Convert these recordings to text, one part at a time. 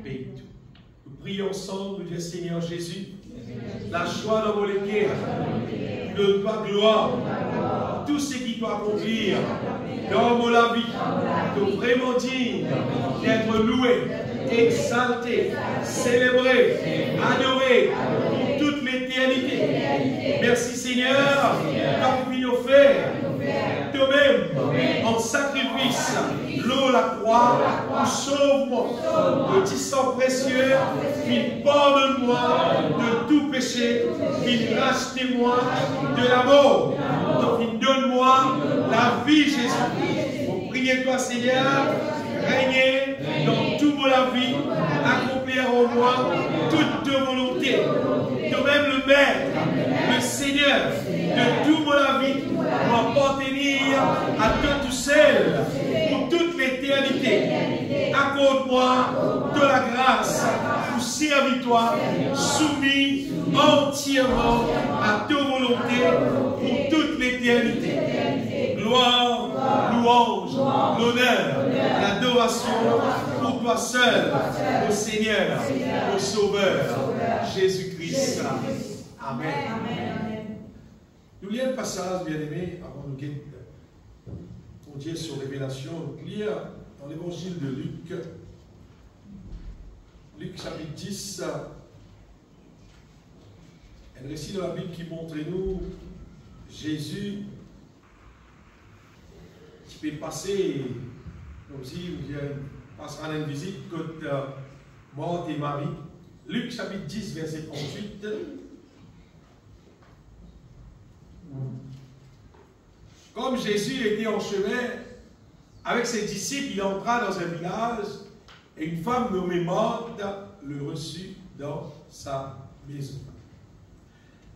paye tout. Nous prions ensemble, nous disons Seigneur Jésus, la joie dans mon cœur, de ta gloire, tout ce qui doit accomplir dans mon vie, de vraiment dire, d'être loué, exalté, célébré, adoré pour toute l'éternité. Merci Seigneur, car tu nous faire toi-même en sacrifice, l'eau, la croix, sauve-moi de tes sang précieux, pardonne-moi de tout péché, rachetez-moi de la mort, donne-moi la vie Jésus. Pour prier toi Seigneur, régner dans toute la vie, accomplir en moi toute volonté. Toi-même le Maître, le Seigneur de toute la vie, m'appartenir à toi tout seul pour toute l'éternité. Accorde-moi de la grâce pour servir toi, soumis entièrement à ta volonté pour toute l'éternité. Gloire, louange, l'honneur, l'adoration pour toi seul, au Seigneur, au Sauveur, Jésus-Christ. Amen. Nous lisons le passage, bien aimé, avant de quitter. On dit sur Révélation, nous lisons dans l'évangile de Luc. Luc chapitre 10. Un récit de la Bible qui montre nous Jésus qui peut passer, comme si on passera une visite côté Marthe et Marie. Luc chapitre 10, verset 38. Comme Jésus était en chemin avec ses disciples, il entra dans un village et une femme nommée Marthe le reçut dans sa maison.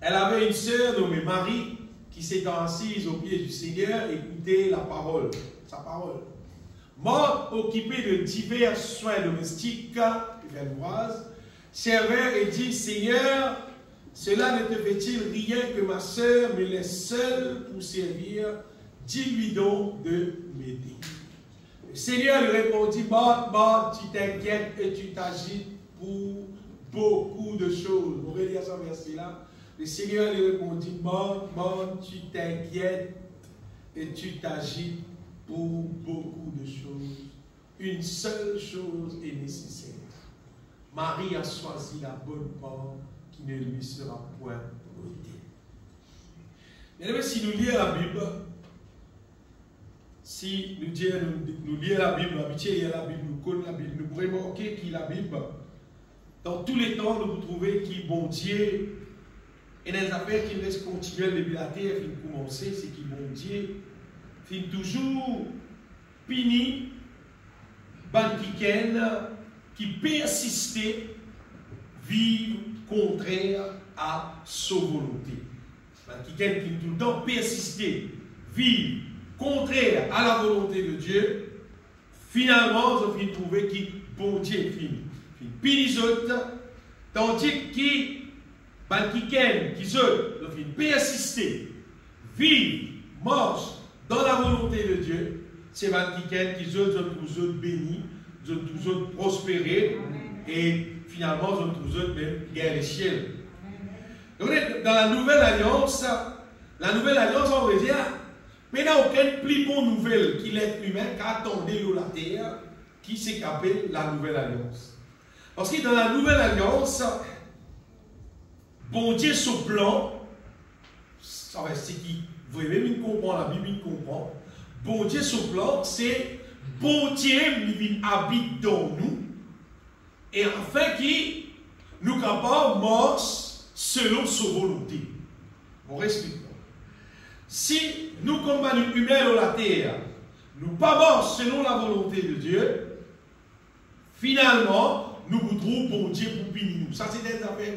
Elle avait une sœur nommée Marie qui s'étant assise au pied du Seigneur écoutait la parole, sa parole. Marthe, occupée de divers soins domestiques et viennoises, servait et dit, Seigneur, cela ne te fait-il rien que ma sœur me laisse seule pour servir? Dis-lui donc de m'aider. Le Seigneur lui répondit, Marthe, tu t'inquiètes et tu t'agites pour beaucoup de choses. Vous pouvez lire ce verset-là. Le Seigneur lui répondit, Marthe, tu t'inquiètes et tu t'agites pour beaucoup de choses. Une seule chose est nécessaire. Marie a choisi la bonne part qui ne lui sera point ôtée. Mais si nous lisons la Bible, si nous lisons la Bible, l'habitude de la Bible, nous connaissons la Bible, nous pourrons remarquer que la Bible, dans tous les temps, nous trouvons qui bon Dieu, et des affaires qui restent continuelles depuis la terre, qui commencer, c'est qui bon Dieu, qui toujours puni, qui persistait, vivre contraire à sa volonté. Quelqu'un qui tout le temps persistait, vivre contraire à la volonté de Dieu, finalement, je finis trouver qui bon Dieu finit les autres, tandis qui persister, vivre, marche dans la volonté de Dieu, c'est qui autres bénis, tous autres prospérer, et finalement, tous autres même gagner les ciels. Donc, dans la nouvelle alliance, on veut dire, mais il n'y a aucune plus bonne nouvelle qu'il l'être humain qu'attendait la terre, qui s'est appelée la nouvelle alliance. Parce que dans la nouvelle alliance, bon Dieu, son plan, c'est qui, vous voyez, il comprend, la Bible il comprend. Bon Dieu, son plan, c'est bon Dieu, il habite dans nous, et afin qu'il nous capable marcher selon sa volonté. On respecte. Si nous, comme nous humains sur la terre, nous pas marchons selon la volonté de Dieu, finalement, nous voudrons bon Dieu pour punir nous. Ça, c'est des affaires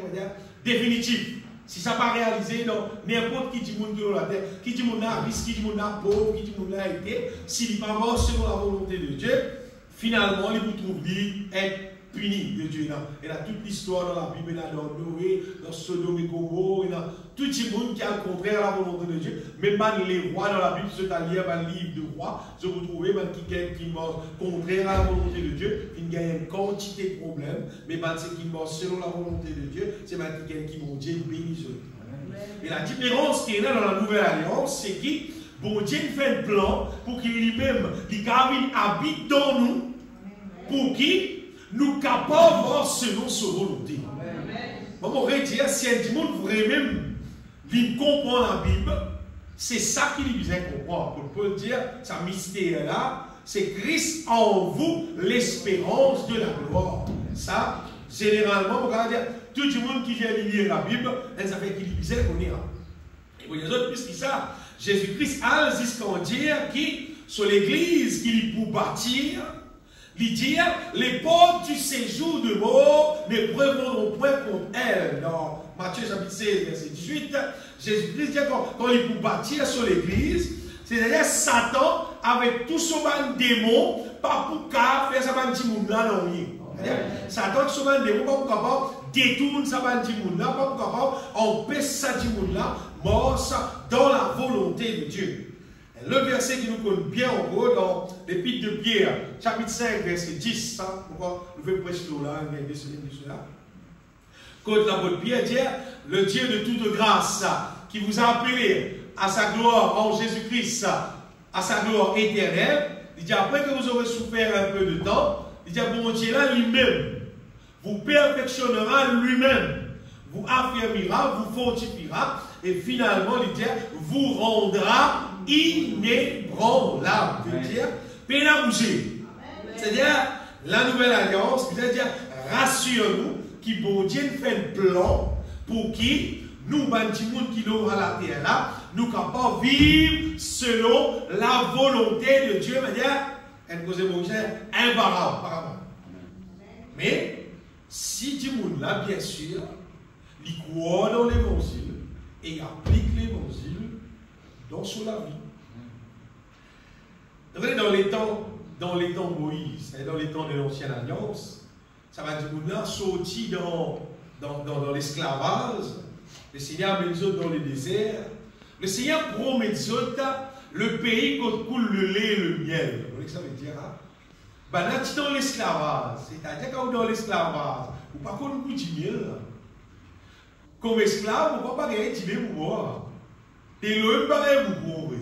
définitives. Si ça n'a pas réalisé, n'importe qui dit monde sur la terre, qui dit monde a riche, qui dit monde a pauvre, qui dit monde a été, s'il n'est pas mort selon la volonté de Dieu, finalement, il vous trouve être puni de Dieu. Il y a toute l'histoire dans la Bible, dans Noé, dans Sodome et Gomorrhe, il y a tout le monde qui a le contraire à la volonté de Dieu. Même les rois dans la Bible, c'est à lire le livre de rois, je vous trouvez quelqu'un qui mange contraire à la volonté de Dieu, il il y a une quantité de problèmes, mais c'est qui mort selon la volonté de Dieu, c'est quelqu'un qui mon Dieu bénit. Et la différence qui est là dans la nouvelle alliance, c'est que bon Dieu fait un plan pour qu'il lui-même, il habite dans nous, pour qu'il nous capable de voir selon sa volonté. Moi, je vais dire, si un monde vraiment comprend la Bible, c'est ça qu'il lui besoin comprendre. Pour peut dire, sa mystère là, c'est Christ en vous, l'espérance de la gloire. Ça, généralement, on va dire, tout le monde qui vient lire la Bible, ça fait qu'il lui besoin qu'on ira. Et pour les autres, plus que ça, Jésus-Christ a jusqu'à dire qui, sur l'église qu'il pour bâtir, il dit, les portes du séjour de mort ne prévaudront point contre elle. Dans Matthieu chapitre 16, verset 18, Jésus-Christ dit quand il pour bâtir sur l'église, c'est-à-dire Satan avec tout son démon, pas pour faire sa bande de là dans rien. Satan qui son démon, pas pour capable détourner sa bande de là, pas pour capable empêcher sa de là, mort dans la volonté de Dieu. Le verset qui nous connaît bien en gros dans l'épître de Pierre, chapitre 5, verset 10. Pourquoi nous faisons presque là, il y a des semaines de cela. Quand l'apôtre Pierre dit, le Dieu de toute grâce, qui vous a appelé à sa gloire en Jésus-Christ, à sa gloire éternelle, il dit, après que vous aurez souffert un peu de temps, il dit, bon Dieu là lui-même, vous perfectionnera lui-même, vous affirmera, vous fortifiera, et finalement, il dit, vous rendra inébranlable, veut dire peine à bouger. C'est-à-dire la nouvelle alliance, c'est-à-dire rassure-nous qui bon Dieu fait un plan pour qui nous, bandimouns qui nous à la terre là, nous capables de vivre selon la volonté de Dieu, c'est-à-dire imparable. Mais si du monde là, bien sûr, il croit dans l'évangile et il applique l'évangile dans sur la vie. Dans les temps Moïse, et dans les temps de l'ancienne alliance, ça va dire que nous avons sorti dans l'esclavage, le Seigneur met nous autres dans le désert, le Seigneur promet nous autres le pays où coule le lait et le miel. Vous voyez ce que ça veut dire? Là, dans l'esclavage, c'est-à-dire quand dans l'esclavage, vous ne pouvez pas nous du miel. Comme esclave, vous ne pouvez pas gagner du miel pour boire. Et le pareil pour vous,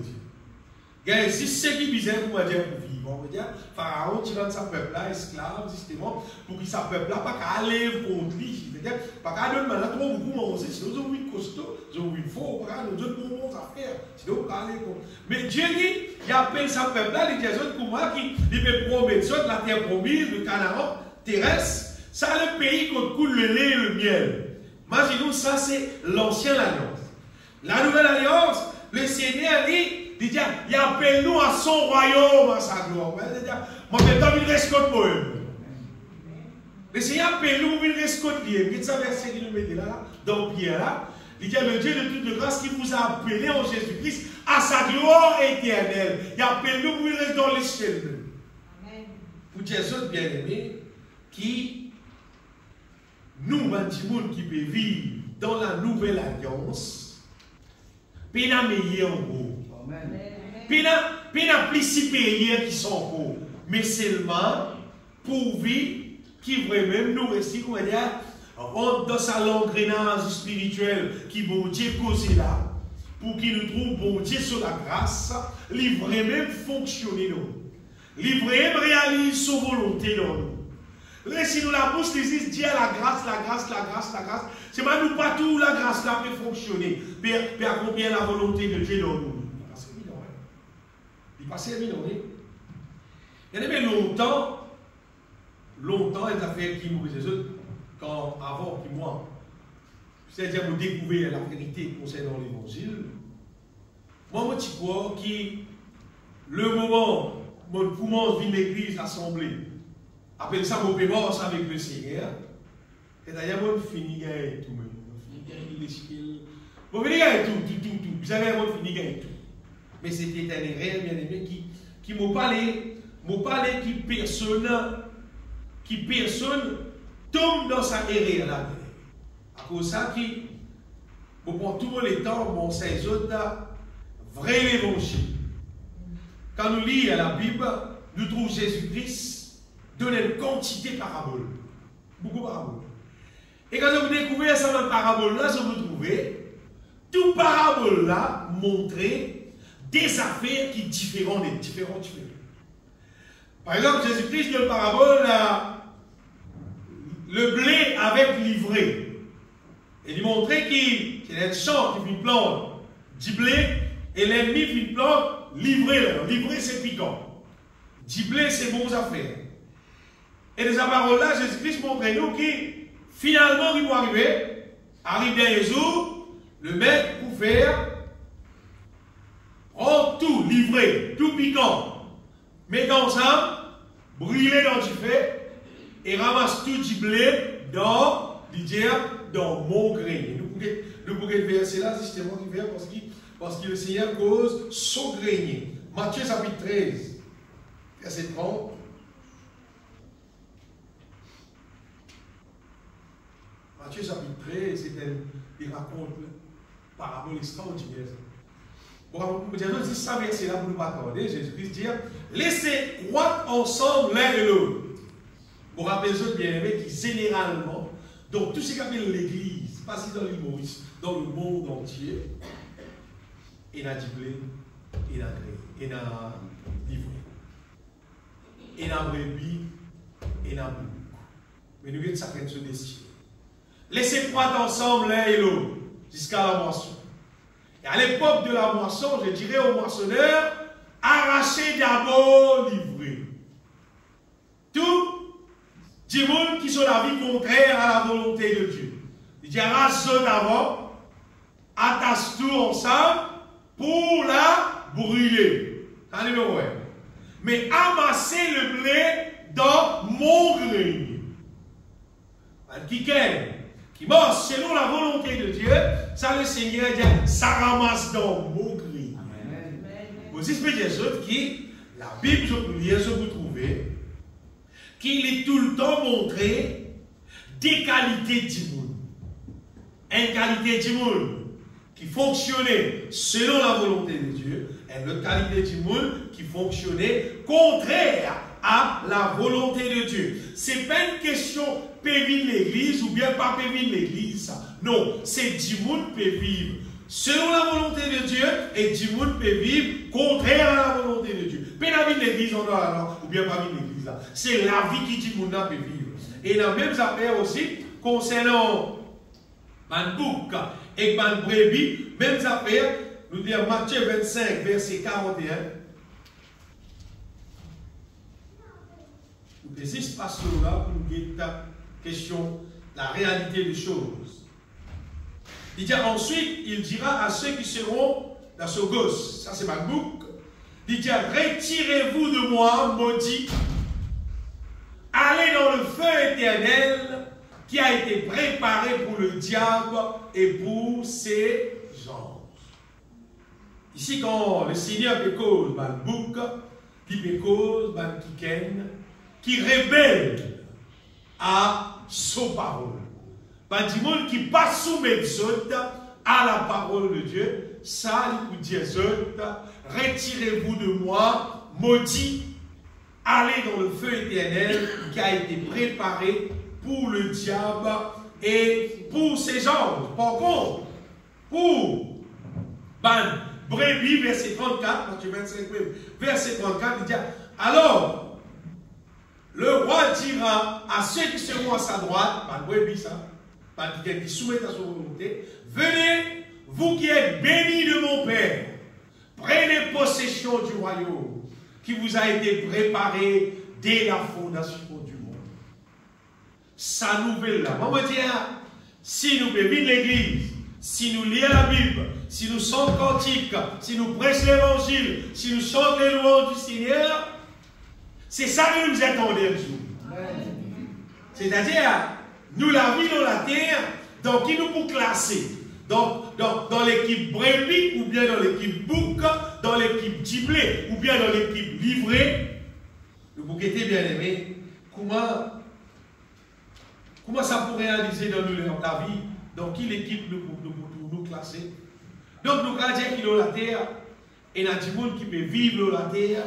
si c'est qui bizarre pour dire pour vivre, on veut dire, Pharaon tirant sa peuple là, esclave, justement, pour que sa peuple là, pas qu'à aller contre lui, c'est-à-dire, pas qu'à donner maintenant trop beaucoup manger, sinon ils ont une costaud, ils ont une faux, ils ont de bonnes affaires, sinon pas aller contre. Mais Dieu dit, il appelle sa peuple là, il dit aux autres pour moi qui peut promettre la terre promise, le Canaan terrestre, ça le pays qu'on coule le lait et le miel. Imaginons, ça c'est l'ancienne alliance. La nouvelle alliance, le Seigneur dit, il appelle nous à son royaume, à sa gloire. Moi, je vais rester pour eux. Le Seigneur appelle nous, il reste pour eux. Vous savez ce qu'il nous met là, dans Pierre là. Il dit, le Dieu de toute grâce qui vous a appelé en Jésus-Christ à sa gloire éternelle. Il appelle nous, il reste dans l'échelle. Pour Jésus, bien aimé, qui nous, Mantimoun, qui peut vivre dans la nouvelle alliance, puis la meilleure en gros. Puis la plus supérieure qui sont en gros. Mais seulement pour vivre qui vraiment nous reste, on va dire, rentre dans sa l'engrenage spirituel qui bon Dieu cause là. Pour qu'il nous trouve bon Dieu sur la grâce, il vraiment fonctionner nous. Il vraiment réalise sa volonté dans nous. Là, si nous la bouche, les Dieu la grâce, la grâce, la grâce, la grâce. C'est pas nous pas tout la grâce là peut fonctionner. Puis accomplir la volonté de Dieu dans nous. Il passe évident, oui. Il y a longtemps, les affaires qui nous résolvent, quand avant que moi, c'est-à-dire vous découvrez la vérité concernant l'évangile, moi, je crois que le moment où je commence à l'église, l'assemblée, après ça, je commence avec le Seigneur, et d'ailleurs, je finis avec tout. Je finis avec tout. Vous avez fini avec tout. Mais c'était un erreur, bien aimé, qui m'a parlé qui personne tombe dans sa erreur là. À cause de ça, qui, pour tout le temps, mon ces autres, vrai l'évangile. Quand nous lisons la Bible, nous trouvons Jésus-Christ donne une quantité de paraboles. Beaucoup de paraboles. Et quand vous découvrez ça dans la parabole là, vous trouvez tout parabole là montrer des affaires qui sont différentes et différentes. Par exemple, Jésus-Christ dans la parabole là, le blé avec l'ivraie. Et il montrait qu'il y a un champ qui fait une plante du blé et l'ennemi fait une plante l'ivraie. L'ivraie c'est piquant. Du blé c'est bonnes affaires. Et dans cette parole-là, Jésus-Christ montrait nous que finalement, il va arrive dans les jours, le maître pour faire prendre tout, livrer, tout piquant, mettre ensemble, brûler dans du feu et ramasse tout du blé dans mon grenier. Nous pouvons verser là, justement, parce que le Seigneur cause son grenier. Matthieu chapitre 13, verset 30. Matthieu chapitre 13, il raconte une parabole extraordinaire. Bon, si ça verset là, vous ne pas accorder, Jésus-Christ dit, laissez croître ensemble l'un et l'autre. Pour rappeler les autres bien-aimés qui généralement, dans tout ce qu'on appelle l'église, pas si dans l'humorisme, dans le monde entier, il y a du blé, il y a gré, il y a livre, il y a brebis, il y a bouc. Mais nous, ça fait ce destin. Laissez croître ensemble l'un et l'autre jusqu'à la moisson. Et à l'époque de la moisson, je dirais aux moissonneurs, arrachez d'abord l'ivraie. Tout du monde qui sont la vie contraire à la volonté de Dieu. Il dit arrache d'abord, attache tout ensemble pour la brûler. Mais amassez le blé dans mon grenier. Qui marche selon la volonté de Dieu, ça le Seigneur dit, ça ramasse dans mon grenier. Vous expliquez les autres qui, la Bible, je peux lire, je vous trouvez, qu'il est tout le temps montré des qualités du monde. Une qualité du monde qui fonctionnait selon la volonté de Dieu, et l'autre qualité du monde qui fonctionnait contraire à la volonté de Dieu. Ce n'est pas une question pévir l'église ou bien pas pévir l'église, ça. Non, c'est du monde peut vivre selon la volonté de Dieu et du monde peut vivre contraire à la volonté de Dieu. Pas la vie de l'église, on doit alors, ou bien pas vivre l'église là. C'est la vie qui du monde peut vivre. Et la même affaire aussi concernant man bouc et man brebis, même affaire, nous disons Matthieu 25, verset 41. Nous existe pas cela pour nous dire ta question, la réalité des choses. Il dit ensuite, il dira à ceux qui seront dans ce gosse, ça c'est ma bouc, il dit retirez-vous de moi, maudit, allez dans le feu éternel qui a été préparé pour le diable et pour ses anges. Ici, quand le Seigneur cause ma bouc, il cause ma kiken, qui rebelle à son parole. Pas du monde qui passe sous mes autres à la parole de Dieu, ça, il vous dit, retirez-vous de moi, maudit, allez dans le feu éternel qui a été préparé pour le diable et pour ses anges. Par contre, pour brebis, verset 34, Matthieu 25, verset 34, il dit, alors, le roi dira à ceux qui seront à sa droite, pas de brebis, ça, pas de qui soumettent à son volonté, venez, vous qui êtes bénis de mon Père, prenez possession du royaume qui vous a été préparé dès la fondation du monde. Sa nouvelle là, on va dire, si nous bébons l'église, si nous lisons la Bible, si nous sommes cantiques, si nous prêchons l'évangile, si nous chantons les louanges du Seigneur, c'est ça que nous attendons un jour. C'est-à-dire, nous la vie dans la terre, donc qui nous pour classer dans l'équipe brebis, ou bien dans l'équipe bouc, dans l'équipe giblé, ou bien dans l'équipe livrée. Le bouqueté bien aimé, comment ça pourrait réaliser dans la vie, dans quelle équipe nous classer. Donc nous allons dire qu'il est dans la terre, et il y a du monde qui peut vivre dans la terre,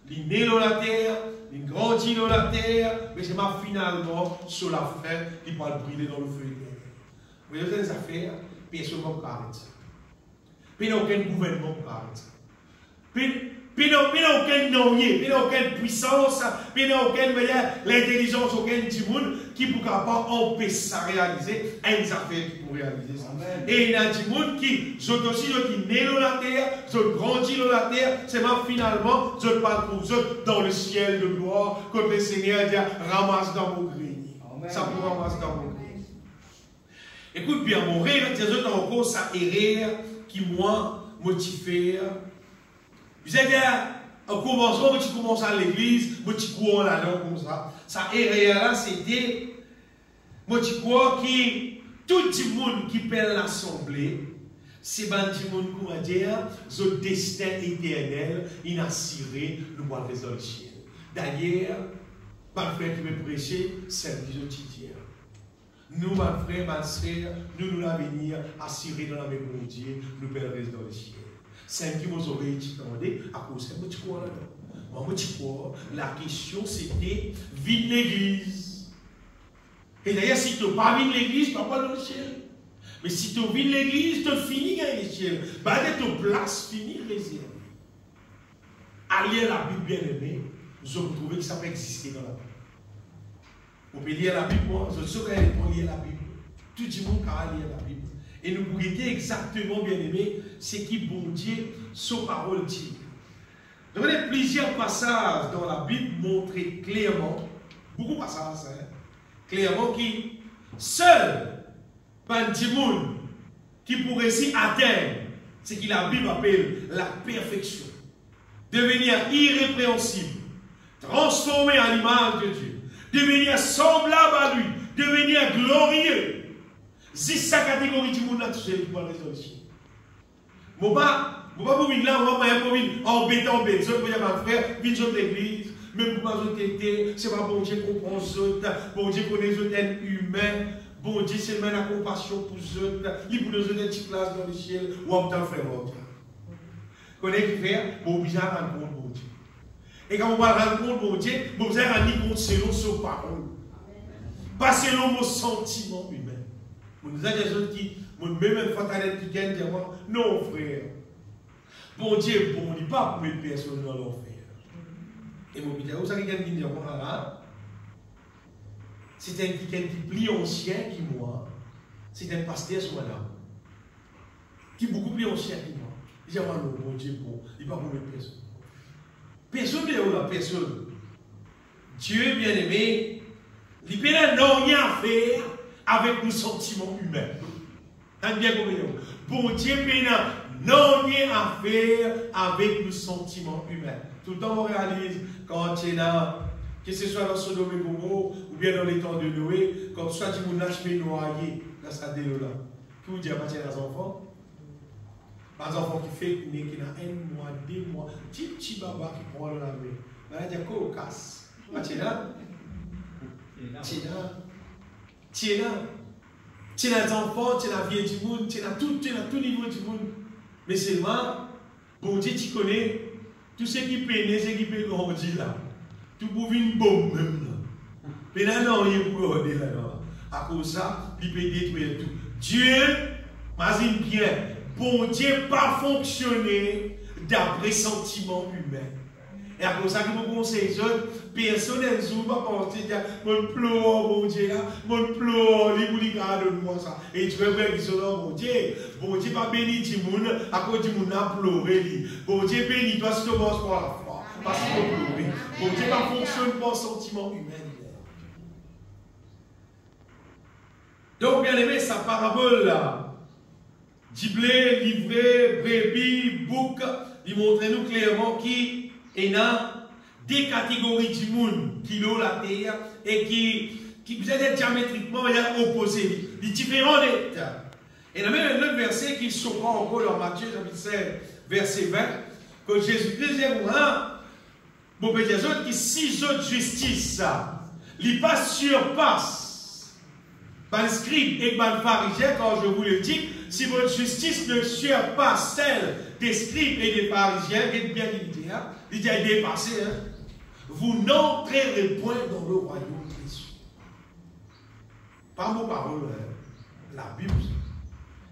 il est né dans la terre, il grandit dans la terre, mais c'est finalement, sur la fin, il va brûler dans le feu éternel. Vous voyez, des affaires, personne ne peut arrêter ça. Puis il n'y a aucun gouvernement qui arrête ça. Puis il n'y a aucun noyer, puis il n'y a aucune puissance, puis il n'y a aucune l'intelligence, aucun petit monde qui ne pourra pas empêcher ça réaliser, une affaire qui pour réaliser ça. Amen. Et il y a des gens qui sont aussi nés dans la terre, sont grandis dans la terre, c'est finalement, je parle pour eux dans le ciel de gloire, comme le Seigneur dit, ramasse dans mon grenier. Ça vous ramasse dans mon grenier. Écoute bien, mon rire, des autres encore, ça est rire qui, moi, motivé. Vous êtes au commencement, tu commences à l'église, tu cours là-dedans comme ça. Ça est là, c'était, tu crois que tout le monde qui pèle l'assemblée, c'est le monde qui va dire, son destin éternel, il a assuré le mois de le ciel. D'ailleurs, ma frère qui me prêcher, c'est le quotidien. Nous, ma frère, ma soeur, nous l'avenir assuré dans la maison de Dieu, nous pèlerons dans le ciel. C'est un qui m'a oreilles demandé à cause de ce que là-dedans. La question c'était vide l'église. Et d'ailleurs, si tu n'as pas vide l'église, tu n'as pas dans le ciel. Mais si tu vide l'église, tu finis dans le ciel. Bah, tu place finie réservée. Aller à la Bible bien aimée, je trouve que ça peut exister dans la Bible. On peut lire la Bible, moi, je saurais lire la Bible. Tout le monde peut lire la Bible. Et nous pourrions dire exactement, bien aimé, ce qui bon Dieu, sa parole dit. Nous avons plusieurs passages dans la Bible montrés clairement, beaucoup de passages, hein, clairement, qui seul, pas un monde qui pourrait s'y atteindre ce que la Bible appelle la perfection. Devenir irrépréhensible, transformé en l'image de Dieu, devenir semblable à lui, devenir glorieux. C'est sa catégorie du monde là, tu sais, pour la résolution. Je ne vais pas pour venir là, on va pour venir embêter. Je vais dire à ma frère, viens de l'église, même pour pas t'aider, c'est pas bon Dieu qu'on comprend les autres, bon Dieu connaît les autres humains, bon Dieu c'est même la compassion pour les autres, il pour nous donner une petite place dans le ciel, ou en tant que frère. Connaît qui fait, bon, bien rendre compte, bon Dieu. Et quand on va rendre compte, bon Dieu, vous allez rendre compte selon ses paroles, pas selon vos sentiments humains. Nous avons des gens qui, même une fatalité qui viennent dire, non frère, bon Dieu, bon, il n'est pas pour mettre personne dans l'enfer. Et mon père, vous savez quelqu'un qui dit, c'est un qui plus ancien que moi, c'est un pasteur sur madame, qui est beaucoup plus ancien que moi. Il dit, non, bon Dieu, bon, il n'est pas pour mettre personne. Personne n'est où la personne. Dieu bien-aimé, il n'a rien à faire avec nos sentiments humains. T'as bien compris? Bon Dieu n'a rien à faire avec nos sentiments humains. Tout le temps on réalise quand tu es là, que ce soit dans Sodome et Gomorrhe ou bien dans les temps de Noé, comme soit tu m'as acheté noyé dans sa délo là. Qui vous dit à partir des enfants? Des enfants qui fait qui n'a un mois, 2 mois, petit baba qui prend dans la main. Là, il y a quoi au casse? Tu es là? Tu es là? Tu es là. Tu es là les enfants, tu es la vie du monde, tu es là tout niveau du monde. Mais seulement, bon Dieu, tu connais tout ce qui peut naître, ce qui peut grandir là. Tout pour une bombe même là. Mais là, non, il y a pour regarder là. À cause de ça, il peut détruire tout. Dieu, imagine bien, bon Dieu pas fonctionner d'après sentiments humains. Et à cause de ça, que vous conseillez, personne ne va penser, mon pleure, mon Dieu, mon pleure, il garde-moi ça. Et tu veux voir qu'ils sont là, mon Dieu pas béni du monde, à cause du monde a pleuré. Bon Dieu béni toi si tu commences par la foi, parce que tu pleures. Bon Dieu pas fonctionne par sentiment humain. Donc, bien aimé, sa parabole là, giblé, livré, brebis, bouc, il montre nous clairement qui et là, des catégories du monde qui ont la terre et qui vous êtes diamétriquement opposés, les différents états. Et il y a même un autre verset qui se prend encore dans Matthieu, chapitre 16, verset 20, que Jésus-Christ dit, bon, mais des autres qui, si autres justice, ils pas surpassent par le scribe et par le pharisien, quand je vous le dis, si votre justice ne surpasse celle des scribes et des pharisiens, qui est bien dit, il a dépassé. Hein? vous n'entrerez point dans le royaume des cieux. Pas mon parole, la Bible.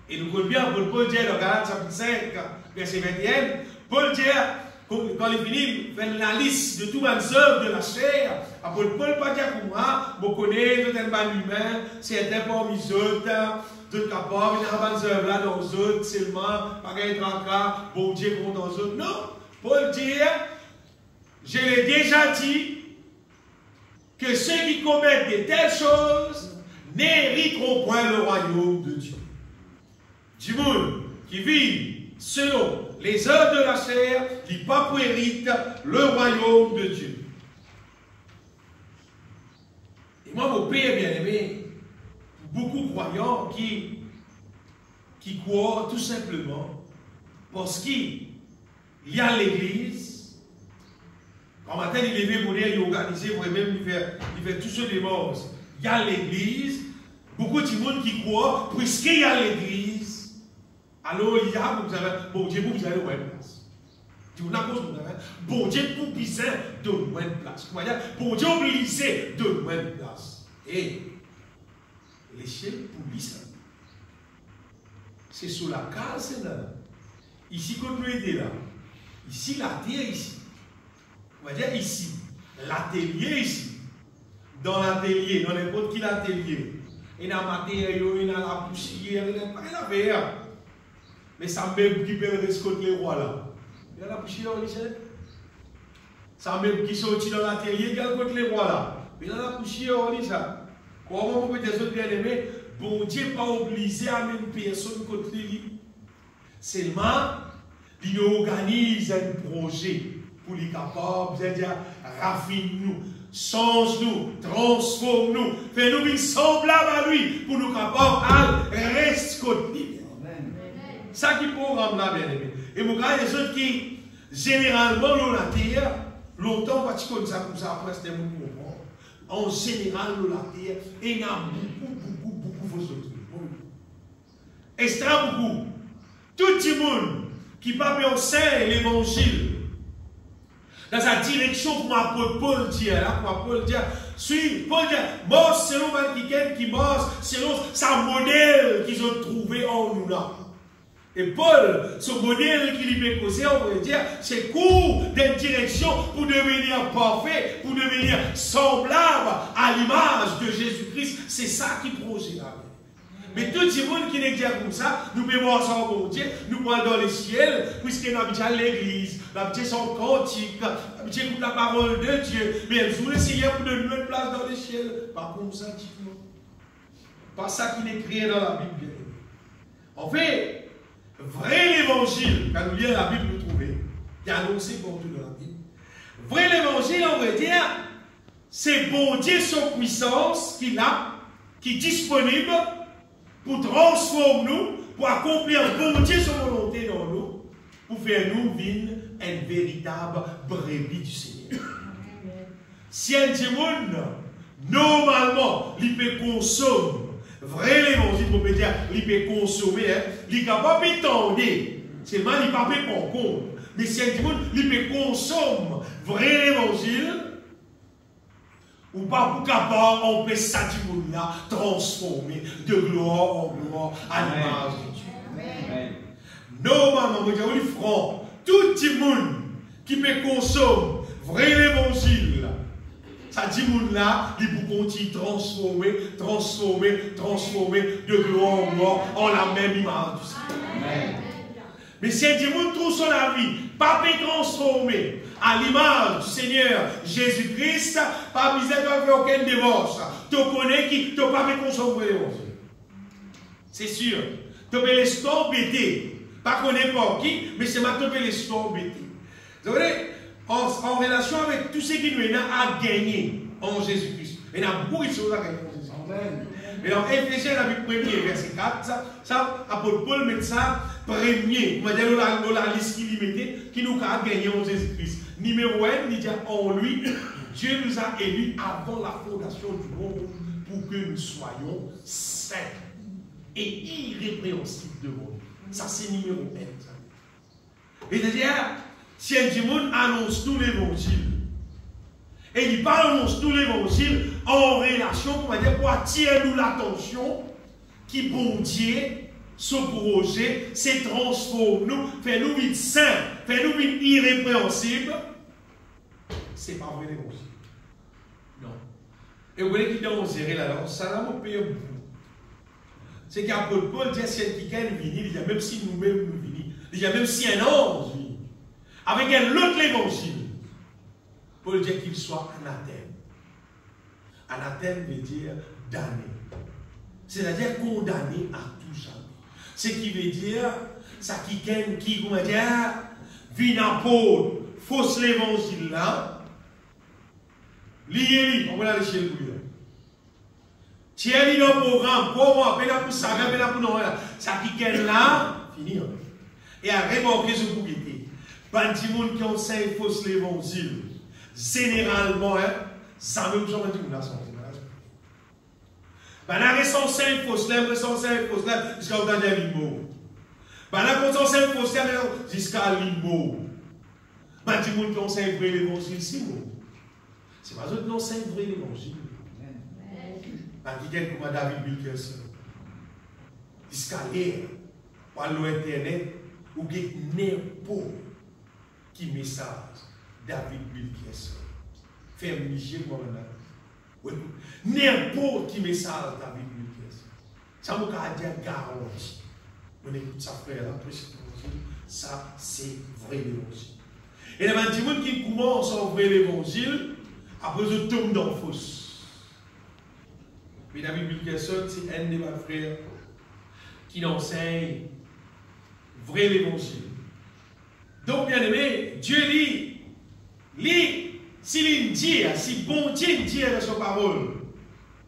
Et nous connaissons bien, Paul dit dans Galates chapitre 5, verset 21, Paul dit, quand il finit, il fait la liste de toutes les œuvres de la chair. Après, Paul pas dire pour moi, je connais tout un ban humain, certains parmi les autres, d'autres capables, il y a des œuvres là dans les autres, seulement, pas qu'un tracas, bon Dieu contre dans les autres. Non, Paul dit, je l'ai déjà dit, que ceux qui commettent de telles choses n'hériteront point le royaume de Dieu. Du monde qui vit selon les œuvres de la chair, qui pas hérite le royaume de Dieu. Et moi, mon père bien-aimé, beaucoup de croyants qui croient tout simplement parce qu'il y a l'église. Quand matin, il est levé pour dire, il est organisé, pour même il fait tout ce démence. Il y a l'église. Beaucoup de monde qui croient, puisqu'il y a l'église, alors il y a, vous avez, bon Dieu, vous avez une place. Tu vous avez bon Dieu, pour pisser, donne-moi une place. Bon Dieu, obligé, donne-moi une place. Et l'échelle pour pisser, c'est sur la case là. Ici, quand nous sommes là, ici, la terre, ici. On va dire ici, l'atelier ici. Dans l'atelier, dans n'importe quel atelier. Il y a la matériaux, il y a la poussière, il y a pas la verre. Mais ça même qui peut rescoter les rois là. Il y a la poussière ici. Ça même qui sortit dans l'atelier, il y a les rois là. Il y a la poussière ici. Comment vous pouvez être bien aimé? Bon Dieu n'est pas obligé à même personne contre lui. Seulement, il organise un projet pour les capables, c'est-à-dire raffine-nous, change-nous, transforme-nous, fais-nous semblables à lui pour nous capables de rester contre lui. Ça qui programme là, bien aimé. Et vous voyez les autres qui, généralement, dans la terre, longtemps, quand tu connais ça comme ça, après, c'était mon comprendre. En général, dans la terre, il y a beaucoup de autres. Extra beaucoup. Tout le monde qui parle en sein l'évangile, dans sa direction, pour m'apôtre Paul dit, là, pour Paul dit, suis, Paul dit, mort selon quelqu'un qui mort selon sa modèle qu'ils ont trouvé en nous là. Et Paul, ce modèle qu'il lui peut causer, on pourrait dire, c'est court d'une direction pour devenir parfait, pour devenir semblable à l'image de Jésus-Christ. C'est ça qui projette là. Mais tout le monde qui n'est pas comme ça, nous pouvons voir ça en bon Dieu, nous pouvons dans les ciels, puisque nous habitons à l'église, nous habitons son cantique, nous habitons la parole de Dieu. Mais nous voulons essayer pour donner une place dans les ciels. Pas comme ça, dites-nous. Pas ça qui est écrit dans la Bible. En fait, vrai l'évangile, quand nous lisons la Bible, nous trouvons, il y a annoncé pour tout dans la Bible. Vrai l'évangile, on va dire, c'est bon Dieu, son puissance qu'il a, qui est disponible pour transformer nous, pour accomplir bon Dieu son volonté dans nous, pour faire nous vivre une véritable brebis du Seigneur. Si un démon, normalement, il peut consommer, vrai l'évangile, on peut dire, il peut consommer, il ne peut pas étendre, seulement il ne peut pas prendre compte. Mais si un démon, il peut consommer, vrai l'évangile, ou pas pour capable empêcher ça du monde là transformer de gloire en gloire à l'image de Dieu. Amen. Normalement, on va dire, franc, tout le monde qui peut consommer vrai l'évangile, ça dit monde là, il peut continuer transformer de gloire en gloire en la même image du Seigneur. Mais si un démon trouve son avis, pas peut transformer à l'image du Seigneur Jésus-Christ, pas besoin de faire aucune démarche. Tu connais qui, tu pas pu consommer l'évangile. C'est sûr. Tu peux les embêter. Pas connaître pas qui, mais c'est maintenant que les embêter. Vous voyez, en relation avec tout ce qui nous a gagné en Jésus-Christ. Il y a beaucoup de choses à gagner en Jésus-Christ. Amen. Et dans Éphésiens, la Bible 1er, verset 4, ça, apôtre Paul met ça premier. On va dire dans la liste qu'il mettait, qui nous a gagné en Jésus-Christ. Numéro 1, il dit en lui, Dieu nous a élus avant la fondation du monde pour que nous soyons saints et irrépréhensibles devant lui. Ça, c'est numéro 1. Et c'est-à-dire, si un démon annonce tout l'évangile, Et il parle de tout l'évangile en relation, pour attirer nous l'attention qui bon Dieu, ce projet, c'est transforme nous, fait nous vite saints, fait nous vite irrépréhensibles. C'est pas vrai l'évangile. Non. Et vous voyez qu'il est en zéré là, ça n'a pas payé beaucoup. C'est qu'apôtre Paul dit à celle qui vient, il dit même si nous-mêmes nous venons, il dit même si un ange vient, avec un autre l'évangile, Paul dit qu'il soit anathème. Anathème veut dire damné. C'est-à-dire condamné à tout jamais. Ce qui veut dire, ça qui va dire, vient apôtre, fausse l'évangile là, lié, on va aller chez le tiens, il y a un programme, pour moi, pour ça, pour nous, ça qui est là, fini. Et à remarquer ce que vous dites. Pas de gens qui ont 5 fausses l'évangile. Généralement, ça même genre de gens là, la raison 5 fausses lèvres, raison 5 fausses lèvres, jusqu'à au dernier limbo. La raison 5 fausses lèvres, jusqu'à limbo. Pas de gens qui ont 5 vrais l'évangile, c'est bon. C'est pas eux qui ont 5 vrais l'évangile. Par qui est comme David Wilkerson. Escalier, par l'internet, ou n'importe qui message David Wilkerson. Fait miger moi maintenant. N'importe qui message David Wilkerson. Ça m'a dire garanti. On écoute ça frère là, ça c'est vrai l'évangile. Et les gens qui commencent à ouvrir l'évangile, après ils tombent dans la fosse. Mais David Wilkerson, c'est un de mes frères qui enseigne vrai l'évangile. Donc, bien aimé, Dieu lit, s'il dit, si bon Dieu dit avec sa parole,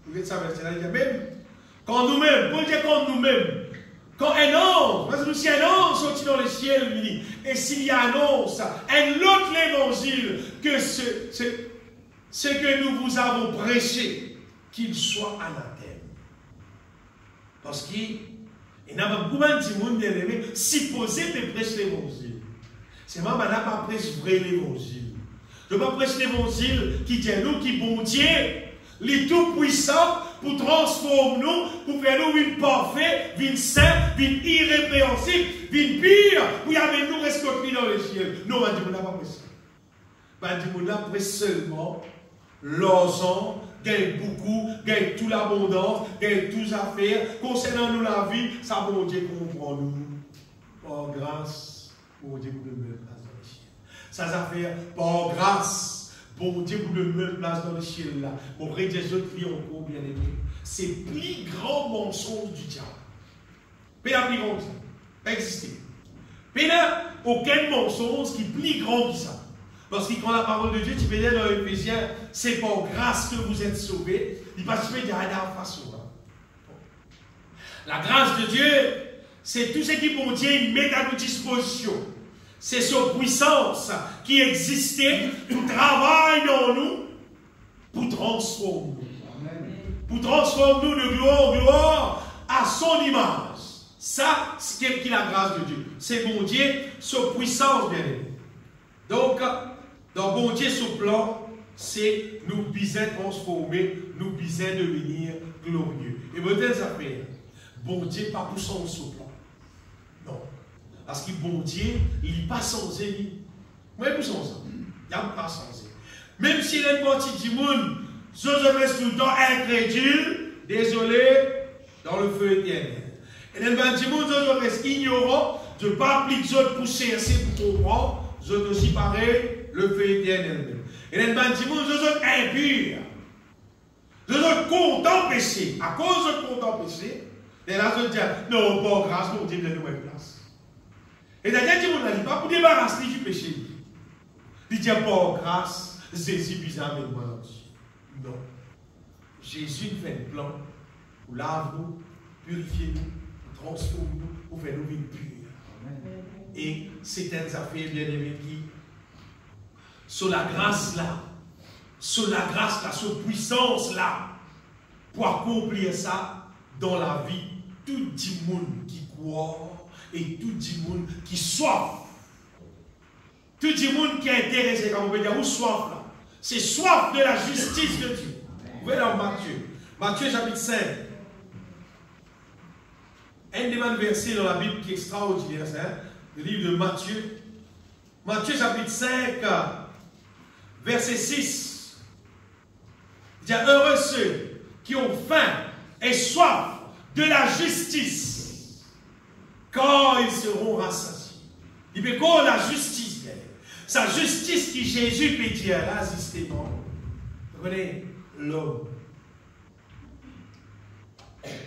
vous voyez ça, c'est-à-dire même, quand nous-mêmes, Paul dit quand nous-mêmes, quand un ange, parce que si un ange sortit dans le ciel, et s'il y annonce un autre l'évangile que ce que nous vous avons prêché, qu'il soit anathème. Parce qu'il n'y a pas beaucoup de monde bien aimé, supposé de prêcher l'évangile. C'est moi, je ne pas prêcher vrai l'évangile. Je ne pas prêcher l'évangile qui dit nous, qui bon Dieu, les tout puissants, pour transformer nous, pour faire nous une parfaite, une sainte, une irrépréhensible, une pire, pour y avoir nous rester dans les cieux. Non, je ne pas prêcher. Je ne pas prêcher seulement l'argent, gagne beaucoup, gagne toute l'abondance, gagne toutes les affaires. Concernant nous la vie, ça bon Dieu comprend nous. Par grâce, bon Dieu vous donne place dans le ciel. Ça affaires, par grâce, bon Dieu vous donne place dans le ciel là. Mon frère des autres filles encore bien aimé. C'est le plus grand mensonge du diable. Mais il y a plus grand que ça. Pas existé. Mais là, aucun mensonge qui est plus grand que ça. Parce que quand la parole de Dieu, tu peux dire dans Éphésiens, c'est par grâce que vous êtes sauvés. Il va se faire de la façon. La grâce de Dieu, c'est tout ce qui bon Dieu met à notre disposition. C'est sa puissance qui existait pour travailler dans nous, pour transformer nous. Pour transformer nous de gloire en gloire à son image. Ça, c'est la grâce de Dieu. C'est bon Dieu, sa puissance, bien aimé. Donc, dans bon Dieu, ce plan, c'est nous biser transformer, nous biser devenir glorieux. Et peut-être ça fait, bon Dieu, pas pour son plan. Non. Parce que bon Dieu, il n'est pas censé lui. Moi, pour son ça. Il n'y a pas censé. Même s'il est une partie du monde, je reste tout le temps incrédule, désolé, dans le feu éternel. Et dans le monde, je reste ignorant, je ne pas appliquer les autres pour chercher, pour comprendre, je aussi pareil. Le feu éternel. Et les gens disent, je suis impur. Je suis content péché. À cause de content péché, les gens disent, non, pas grâce, mon Dieu, de nouvelle place. Et d'ailleurs, Dieu ne dit pas pour débarrasser du péché. Il dit, pas grâce, Jésus bizarre avec moi dans Dieu. Non. Jésus fait un plan pour laver nous, purifier nous, transformer nous, pour faire nous vivre pure. Et c'est un affaire bien aimé qui sur la grâce là, sur puissance là, pour accomplir ça dans la vie, tout le monde qui croit et tout le monde qui soif. Tout le monde qui est intéressé, comme on peut dire, ou soif là. C'est soif de la justice de Dieu. Vous voyez dans Matthieu. Matthieu chapitre 5. Un des versets dans la Bible qui est extraordinaire, c'est le livre de Matthieu. Matthieu chapitre 5, verset 6. Il dit, heureux ceux qui ont faim et soif de la justice, car ils seront rassasiés. Il dit, quand la justice, sa justice qui Jésus peut dire là, justement, prenez l'homme.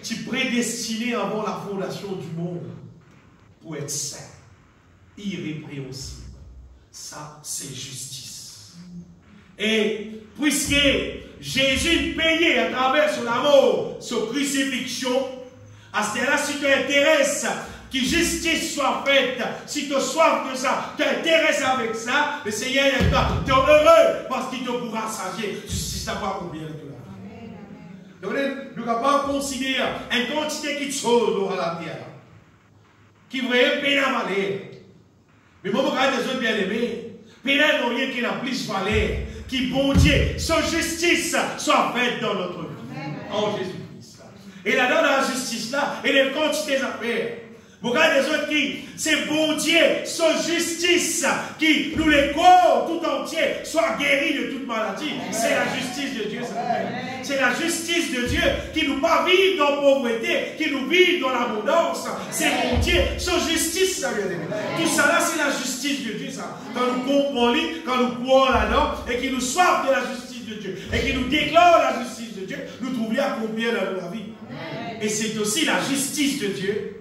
Tu prédestiné avant la fondation du monde pour être saint, irrépréhensible. Ça, c'est justice. Et puisque Jésus payait à travers son amour, sa crucifixion, à ce là si tu t'intéresses, que justice soit faite, si tu as soif de ça, tu t'intéresses avec ça, le Seigneur est là, tu es heureux parce qu'il te pourra sager. Justice n'a pas combien de toi. Nous ne pouvons pas considérer une quantité qui chose dans la terre, qui vraie peine à valer. Mais moi, je regarde des autres bien-aimés, peine à rien qui n'a plus valeur, qui, bon Dieu, sa justice soit faite dans notre vie. En Jésus-Christ. Et là-dedans, dans la justice-là, il y a une quantité d'affaires. Vous regardez les autres qui, c'est bon Dieu, sa justice, qui nous les corps tout entier soit guéri de toute maladie. C'est la justice de Dieu. C'est la justice de Dieu qui nous pas vivre dans la pauvreté, qui nous vit dans l'abondance. C'est bon Dieu, sa justice, ça vient de tout ça là, c'est la justice de Dieu, ça. Quand nous comprenons, quand nous croyons là-dedans, et qui nous soif de la justice de Dieu, et qui nous déclare la justice de Dieu, nous trouvons accomplir dans la vie. Et c'est aussi la justice de Dieu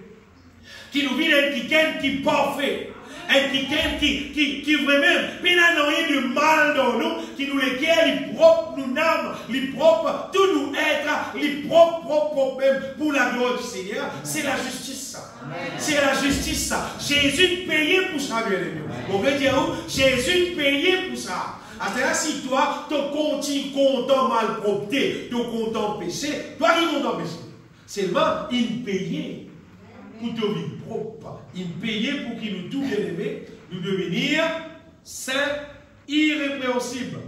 qui nous vit un quelqu'un qui est parfait, un quelqu'un qui vraiment, mais n'a rien de mal dans nous, qui nous les guère, les propres, nous n'âmes, les propres, tout nous être, les propres même pour la gloire du Seigneur. C'est la justice, ça. C'est la justice, ça. Jésus payait pour ça, bien aimé. On veut dire où? Jésus payait pour ça. C'est-à-dire, si toi, tu continues content malpropreté, tu content péché, toi qui content péché. Seulement, il payait pour te vivre propre. Il payait pour qu'il nous tout bien aimé, nous devenir saints, irrépréhensibles.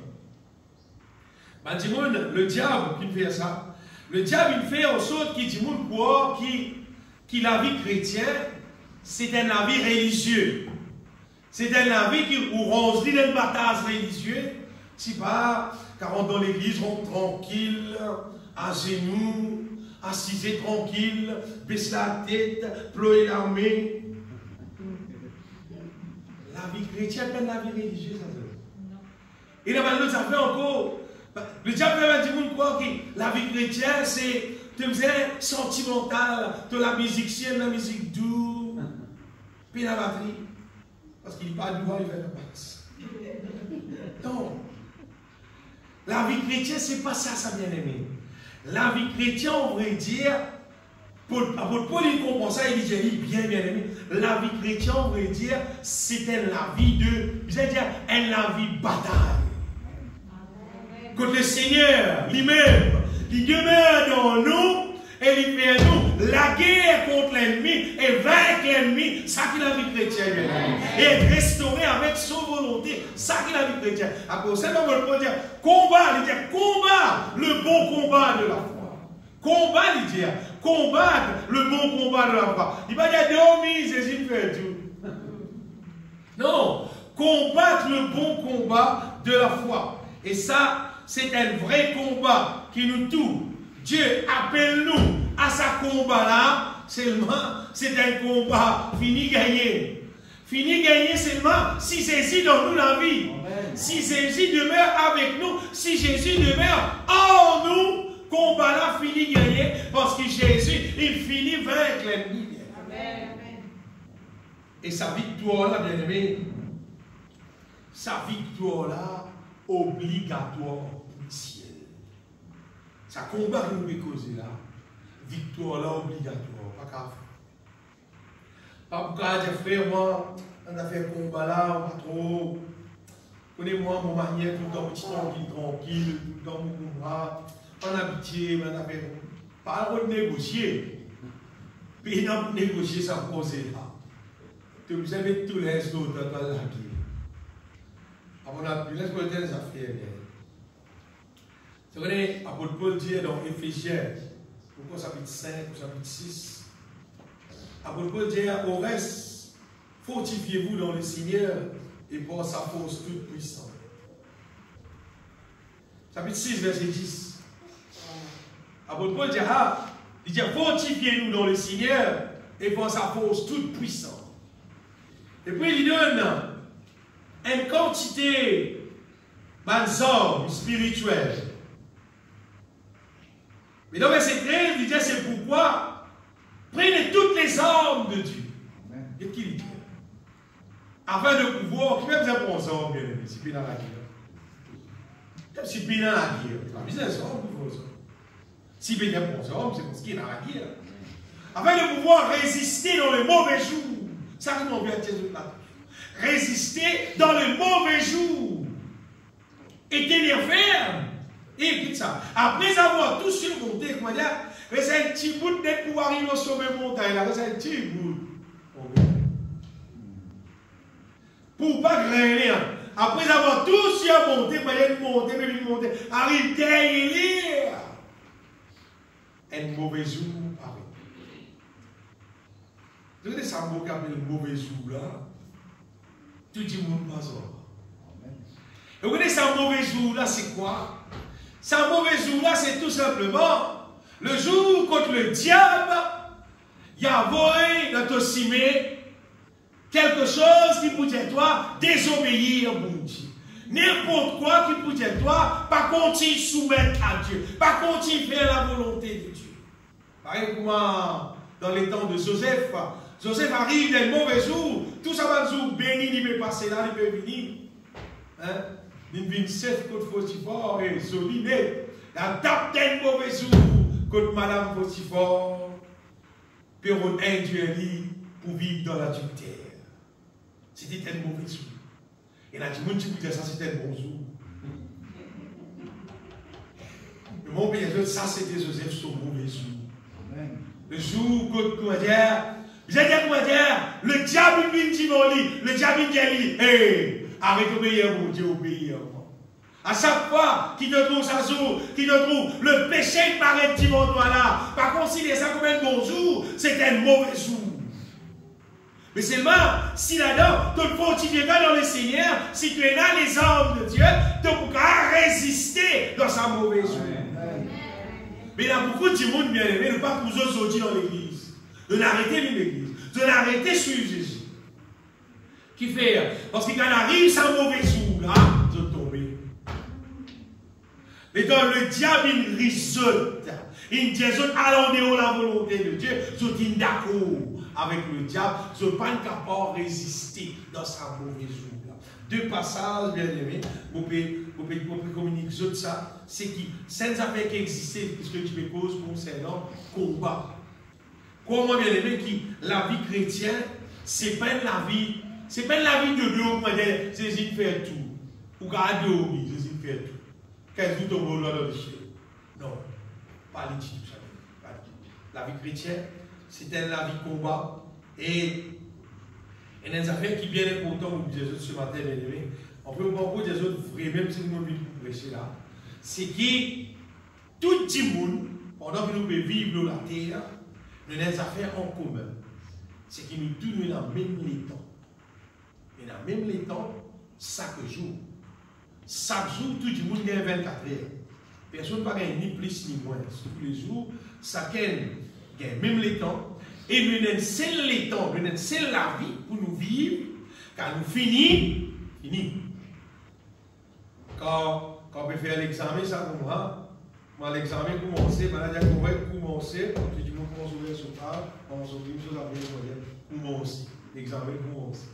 Ben, dis-moi, le diable qui fait ça, le diable il fait en sorte qu'il dit quoi, qui la vie chrétienne, c'est un avis religieux. C'est un avis qui où on se dit d'un bataille religieux, c'est pas, car on dans l'église, on tranquille, à genoux, assisé tranquille, baisse la tête, ployer l'armée. La vie chrétienne, pas la vie religieuse. Et là, nous avons fait encore. Le diable va dire quoi que la vie chrétienne, c'est sentimental, de la musique sienne, la musique douce, puis la batterie. Parce qu'il n'est pas doux, il fait la basse. Non. La vie chrétienne, c'est pas ça, ça bien aimé. La vie chrétienne, on pourrait dire, pour Paul comprend ça, il dit bien aimé. La vie chrétienne, on pourrait dire, c'était la vie de, c'est-à-dire, la vie bataille. Quand le Seigneur lui-même, il demeure dans nous, et il fait nous la guerre contre l'ennemi et vaincre l'ennemi, ça qui est la vie chrétienne. Et être restauré avec son volonté, ça qui est la vie chrétienne. Après, c'est pas pour dire combat, il dit combat le bon combat de la foi. Combat, il dit combattre le bon combat de la foi. Il va dire dormir, Jésus fait tout. Non, combattre le bon combat de la foi. Et ça, c'est un vrai combat qui nous touche. Dieu appelle-nous à ce combat-là, seulement c'est un combat fini gagné. Fini gagné seulement si Jésus dans nous la vie. Amen. Si Jésus demeure avec nous, si Jésus demeure en nous, combat-là fini gagné parce que Jésus, il finit vaincre l'ennemi. Et sa victoire-là, bien aimé, sa victoire-là, obligatoire. Ça combat que nous avons causé là, victoire là obligatoire, pas grave. Pas pour dire frère, moi, on a fait un combat là, pas trop. Connais-moi mon manière, tout le temps, petit tranquille, tout le temps, mon combat. On a pitié, on a fait. Pas de négocier. Puis on a négocié sans poser là. Vous avez tous les autres dans la guerre. On a pu laisser les affaires. Vous voyez, l'apôtre Paul dit dans Éphésiens, au chapitre 5, au chapitre 6, l'apôtre Paul dit au reste, fortifiez-vous dans le Seigneur et par sa force toute puissante. Chapitre 6, verset 10. L'apôtre Paul dit, fortifiez-nous dans le Seigneur et par sa force toute puissante. Et puis il donne une quantité d'armes spirituelles. Mais dans verset 13, il dit, c'est pourquoi prenez toutes les armes de Dieu. Et qui dit? Afin de pouvoir, qui même besoin pour les armes, bien aimé, si puis dans la guerre. Même si puis dans la guerre, c'est pas business, si puis dans les armes, c'est parce qu'il est dans la guerre. Afin de pouvoir résister dans les mauvais jours. Ça, c'est mon bien Jésus là. Résister dans les mauvais jours. Et tenir ferme. Et écoute ça. Après avoir tout surmonté, comment dire, c'est un petit bout de pour arriver au sommet montagne. Là, c'est un petit bout. Pour pas grainer. Après avoir tout surmonté, monter, arrive derrière. Un mauvais jour arrive. Vous savez, ça m'a appelé le mauvais jour là. Tout le monde passe. Et vous voyez, ça mauvais jour là, c'est quoi? Ça mauvais jour là, c'est tout simplement le jour contre le diable, il y a volé dans ton cimé quelque chose qui pourrait toi désobéir à mon Dieu. N'importe quoi qui pourrait toi pas continuer à soumettre à Dieu, pas continuer à faire la volonté de Dieu. Par exemple, dans les temps de Joseph, Joseph arrive dans le mauvais jour, tout ça va jour béni, il peut passer là, il peut venir. Hein? Il vient chef contre Potiphar et solide. La tape d'un mauvais jour contre Madame Potiphar, puis on induit pour vivre dans l'adultère. C'était un mauvais jour. Et là, tout le monde qui dit ça, c'était un bon jour. Mais mon père, ça, c'était Joseph, son mauvais jour. Le jour contre comment dire, le diable vient dire, le diable vient dire, hey, arrête d'obéir, mon Dieu, obéir. À chaque fois qu'il te trouve ça jour, qu'il te trouve le péché qui paraît petit bon toi là, pas considérer ça comme un bon jour, c'est un mauvais jour. Mais seulement, si là-dedans, tu te fortifies dans le Seigneur, si tu es là les armes de Dieu, tu pourras résister dans sa mauvaise jour. Mais il y a beaucoup de monde bien aimé, ne pas pour eux sortir dans l'église, de l'arrêter l'église, de l'arrêter suivre Jésus. Qui fait, parce qu'il arrive sans mauvais jour là, je tombe. Mais dans le diable, il rissote. Il dit, allons la volonté de Dieu, je suis d'accord avec le diable, je ne suis pas capable de résister dans sa mauvaise jour. Deux passages, bien aimés, vous pouvez communiquer ça, c'est qui, c'est une affaire qui existe, puisque tu me poses concernant combat. Comment, bien aimé, qui, la vie chrétienne, c'est pas la vie, c'est pas la vie de l'homme, c'est de faire tout. Ou garder au milieu, c'est de faire tout. Qu'est-ce que vous tombe dans le ciel? Non, pas l'étude. La vie chrétienne, c'était la vie combat. Et il y a des affaires qui sont bien importantes pour Jésus ce matin, bien aimé. On peut voir pour Jésus, même si nous vivons pour prêcher là, c'est que tout le monde, pendant que nous pouvons vivre la terre, nous avons des affaires en commun. C'est que nous tous dans même les temps. Et dans même les temps, chaque jour. Chaque jour, tout le monde gagne 24 heures. Personne ne va gagner ni plus ni moins. Tous les jours, chacun gagne même les temps. Et nous avons seul les temps, nous avons seul la vie pour nous vivre. Quand nous finissons, Quand on peut faire l'examen, ça commence. L'examen commence, on va commencer. Tout le monde commence à ouvrir son part, on se dit une chose à bien commencer. L'examen commence.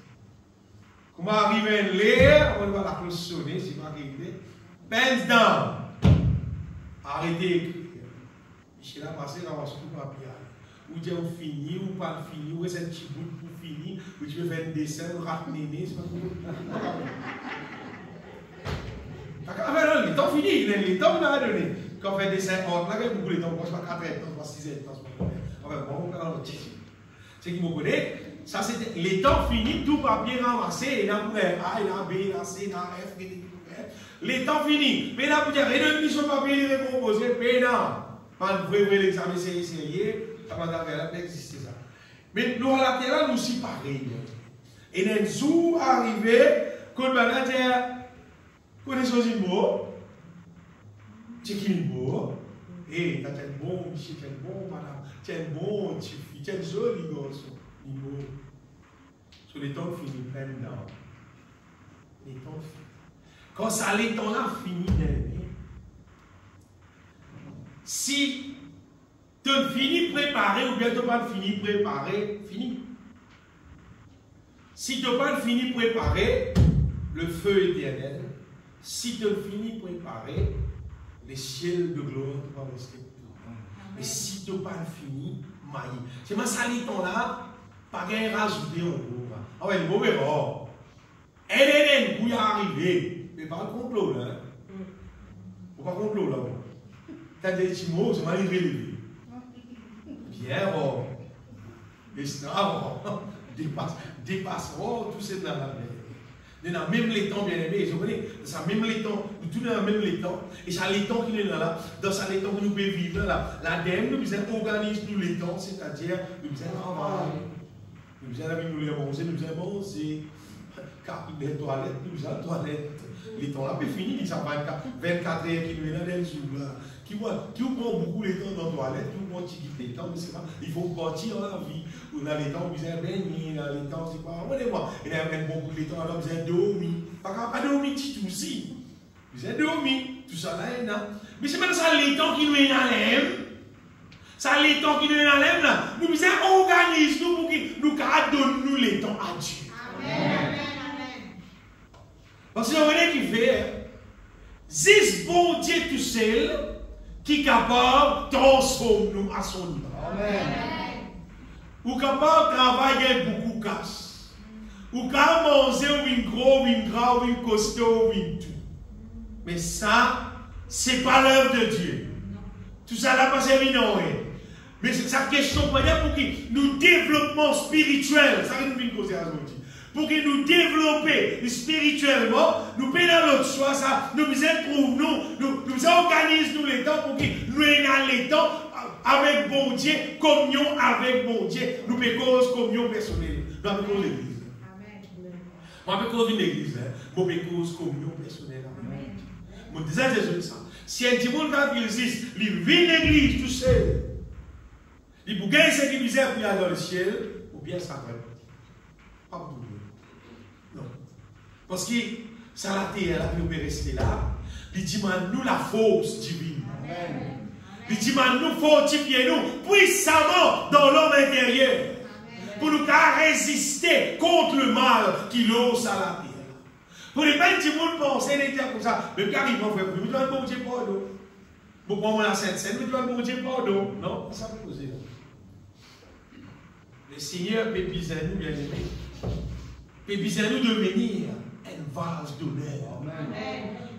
Comment arriver à l'air, on va la cloche sonner, c'est pas réglé. Pens down. Arrêtez d'écrire. Michel a passé dans le papier. Ou dire on finit, ou pas fini, ou c'est un petit bout pour finir, ou tu veux faire un dessin, ou ratner, c'est pas tout. Le temps fini, le temps qu'on a donné. Quand on fait des dessins, on a beaucoup de temps, on passe pas 4 heures, on passe 6 heures, on passe pas. Enfin, bon, on va c'est qui me connaît. Ça, c'était les temps finis, tout papier ramassé, il y a A, il y a B, il y a C, il y a F, Les temps finis. Mais là, vous dire, et de mission papier, il proposé, mais non. Quand vous voyez l'examen sérieux, ça va pas exister ça. Mais nous, à la terre, nous sommes pareils. Et d'un jour arrivé, quand on va dire, connaissez-vous une beau? C'est qui une beau? Eh, t'as un bon, monsieur, t'as un bon, madame, t'as un bon, tu es un joli garçon. Niveau. Sur les temps finis, plein dedans. Les temps finis. Quand ça, les temps là fini, si tu as fini préparé ou bien tu n'as pas fini préparé, fini. Si tu n'as pas fini préparé, le feu éternel. Si tu as fini préparé, les ciels de gloire vont rester. Et si tu n'as pas fini, maïs. C'est ma saliton là, pas qu'à rajouter en gros. Ah ouais, le mauvais roi. Elle est où il est arrivé. Mais pas le complot là. Pas le complot là. T'as des petits mots, c'est mal élevé. Bien, oh. Les stars, dépasseront, tout c'est dans la mer. Dans même les temps, bien aimé, vous comprenez, ça même les temps, tout dans même les temps, et ça les temps qui est là, dans ça les temps que nous pouvons vivre là, l'ADEME, nous organise tous les temps, c'est-à-dire, nous faisons travail, nous faisons nous les manger, nous faisons manger, car les toilettes, nous faisons toilettes, les temps là, puis fini, ça va 24 heures qui nous est là, dans le jour là. Qui prend beaucoup de temps dans la toilette, qui prend les temps, mais c'est pas, il faut partir dans la vie. On a les temps, vous avez baigné, on a les temps, c'est pas, regardez-moi, il y a même beaucoup de temps, alors vous avez dormi. Pas dormi, tout aussi. Vous avez dormi, tout ça là, il y a. Mais c'est pas ça, les temps qui nous est dans l'air. Ça, les temps qui nous est dans l'air, là. Nous vous organiser nous pour que nous donnons les temps à Dieu. Amen. Parce que vous voyez qui fait, c'est bon Dieu tout seul, qui est capable de transformer nous à son niveau. Amen. Ou capable de travailler beaucoup de casse. Ou capable de manger une gros, une grave, une costaud, une tout. Mais ça, ce n'est pas l'œuvre de Dieu. Tout ça n'a pas servi non. Mais c'est sa question pour que nous développons spirituel. Ça nous vient causer à aujourd'hui. Pour que nous développions spirituellement, nous payons notre choix, ça, nous nous organisons les temps pour que nous ayons les temps avec bon Dieu, communion avec bon Dieu, nous faisons communion personnelle. Nous avons l'église. Moi, je cause une église, moi, je cause communion personnelle. Je disais ça. Si un dimanche va existe, il vit l'église tout seul. Il peut gagner ce qui misère pour aller dans le ciel, ou bien ça va. Pas pour nous. Non. Parce que ça la terre, là, nous peut rester là. Il dit, nous la force divine. Amen. Il dit, nous fortifier nous puissamment dans l'homme intérieur. Amen. Pour nous résister contre le mal qui l'ose à la terre. Pour les gens qui penser les dire comme ça, mais carrément, frère, nous devons bon Dieu pardon. Pourquoi on a la Sainte-Seine, nous devons bon Dieu pardon. Non, ça peut poser. Le Seigneur peut biser nous, bien aimés. Peut biser nous devenir un vase d'honneur.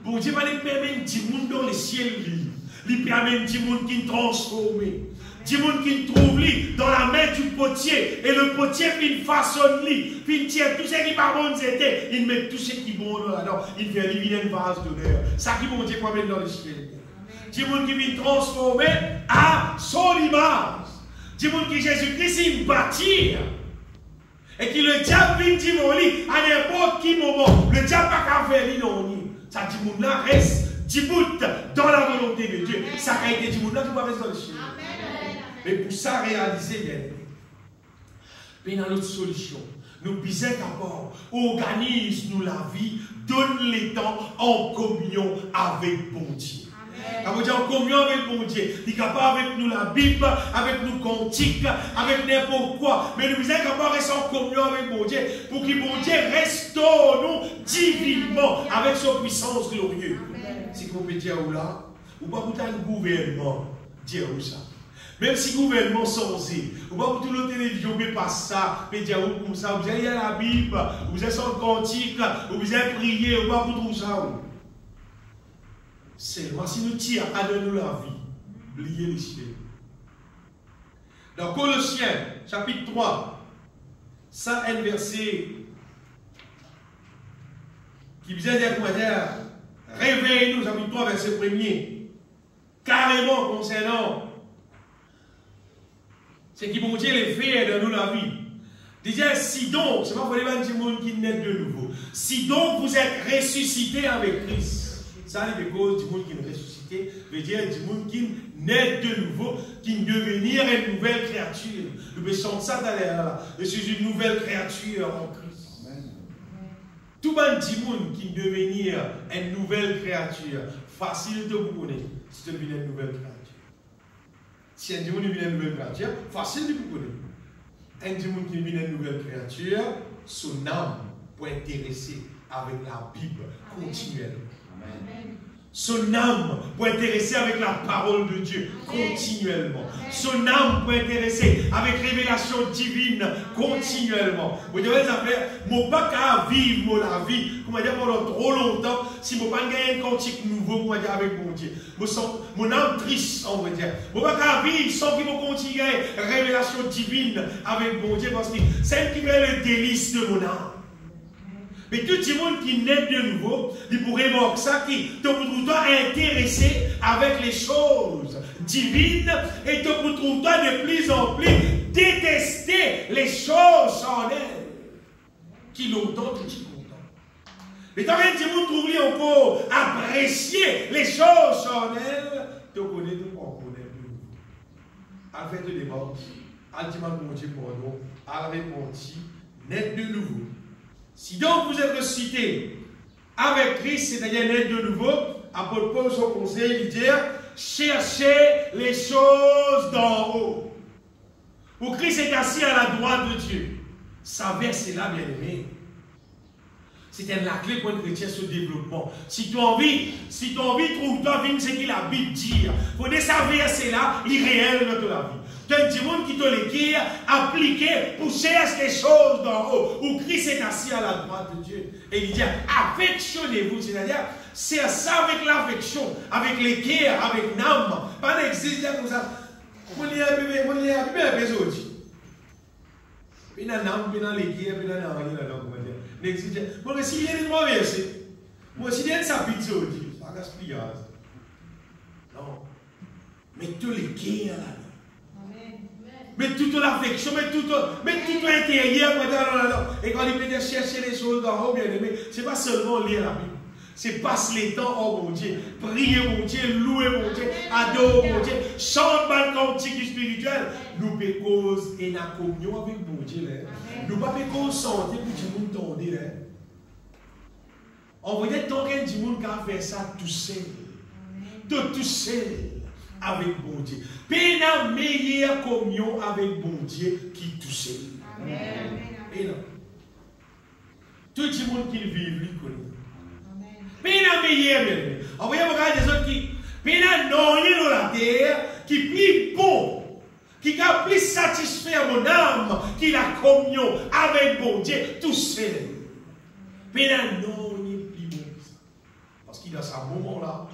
Pour Dieu, il permet de monde dans le ciel, il permet de monde qui transforme. Du monde qui trouve dans la main du potier, et le potier qui façonne, puis tire tout ce qui pas bon, il met tout ce qui est bon là-dedans, il fait éliminer une vase d'honneur. Ça qui bon Dieu mettre dans le ciel. Du monde qui vient transformer à son image. Du monde qui Jésus-Christ il bâtit. Et qui le diable vient dire à n'importe qui moment, le diable n'a pas faire non. Ça dit monde là reste du bout dans la volonté de Dieu. Ça a été du monde là qui va rester dans le ciel. Mais pour ça réaliser, bien aimé, mais dans notre solution, nous bisons d'abord, organise-nous la vie, donne les temps en communion avec bon Dieu. Ça veut dire en communion avec bon Dieu. Il est capable avec nous la Bible, avec nous cantiques, avec n'importe quoi. Mais nous sommes capables de rester en communion avec bon Dieu pour que bon Dieu restaure nous divinement avec sa puissance glorieuse. Si vous pouvez dire ou là, ou pas pour un gouvernement, dire où ça. Même si le gouvernement censé, ou pas pour toute la télévision, mais pas ça, mais dire comme ça, vous avez la Bible, vous avez son cantique, vous avez prié, ou pas pour tout ça. Seulement si nous tirons à nous la vie, oubliez les cieux. Dans Colossiens, chapitre 3, ça est un verset qui vient dire Réveille-nous, chapitre 3, verset 1er. Carrément concernant ce qui bon Dieu les fait dans nous la vie. Déjà, si donc, c'est pas pour les gens qui naissent de nouveau. Si donc vous êtes ressuscité avec Christ, ça c'est cause du monde qui est ressuscité, veut dire du monde qui naît de nouveau, qui devenir une nouvelle créature. Nous pouvons ça là. Je suis une nouvelle créature en Christ. Amen. Tout le monde qui devenir une nouvelle créature, facile de vous connaître, si tu deviens une nouvelle créature. Si un démon devient une nouvelle créature, facile de vous connaître. Un démon qui devient une nouvelle créature, son âme peut intéresser avec la Bible continuellement. Amen. Son âme peut intéresser avec la parole de Dieu continuellement. Son âme peut intéresser avec révélation divine continuellement. Vous devez savoir, je ne peux pas vivre la vie pendant trop longtemps si je ne peux pas gagner un cantique nouveau avec mon Dieu. Mon âme triste, on va dire. Je ne peux pas vivre sans qu'il me continue à révélation divine avec mon Dieu parce que c'est elle qui fait le délice de mon âme. Mais tout le monde qui naît de nouveau, il pourrait voir ça, qui te trouve-toi intéressé avec les choses divines et te trouve-toi de plus en plus détester les choses charnelles qui longtemps tu es content. Mais tant que tu trouves encore apprécier les choses charnelles, tu connais tout en connaît de nouveau. À faire de démarche, à dire mon Dieu pardon, à repentir, naître de nouveau. Si donc vous êtes ressuscité avec Christ, c'est-à-dire naître de nouveau, apôtre Paul son conseil, il dit cherchez les choses d'en haut. Où Christ est assis à la droite de Dieu. Sa verset-là, bien aimé, c'est la clé pour un chrétien ce développement. Si tu as envie, trouve-toi vivre ce qu'il a Bible dire. Il faut que sa verset-là, irréel dans la vie. Tu as un monde qui te l'écrit, appliqué pour chercher les choses d'en haut, où Christ est assis à la droite de Dieu. Et il dit, affectionnez-vous, c'est-à-dire, c'est ça avec l'affection, avec les cœurs, avec l'âme. Pas d'existence comme ça. On lit un peu, les autres. Puis dans l'âme, puis dans les cœurs, puis dans l'âme, comment dire. N'existe pas. Bon, si il y a des trois versets, moi, si il y a de sa pizza, c'est pas gaspillage. Non. Mais tous les cœurs là. Mais toute l'affection, mais tout l'intérieur. Et quand il peut chercher les choses dans haut, bien aimé, ce n'est pas seulement lire la Bible. C'est passer les temps, oh mon Dieu, prier mon Dieu, louer mon Dieu, adorer mon Dieu, chanter le cantique spirituel. Nous pouvons cause et la communion avec mon Dieu. Nous ne pouvons pas cause santé pour tout le monde tomber. On va dire tant qu'il y a du monde qui a fait ça tout seul. Tout seul. Avec bon Dieu. Puis la meilleure communion avec bon Dieu qui touche. Amen. Et non. Tout le monde qui vit, lui connaît. Puis la meilleure, on va y avoir des autres qui, puis la non dans la terre, qui plus bon, qui a plus satisfaire mon âme, qui la communion avec bon Dieu tout seul. Puis la non plus bon. Parce qu'il a ce moment-là.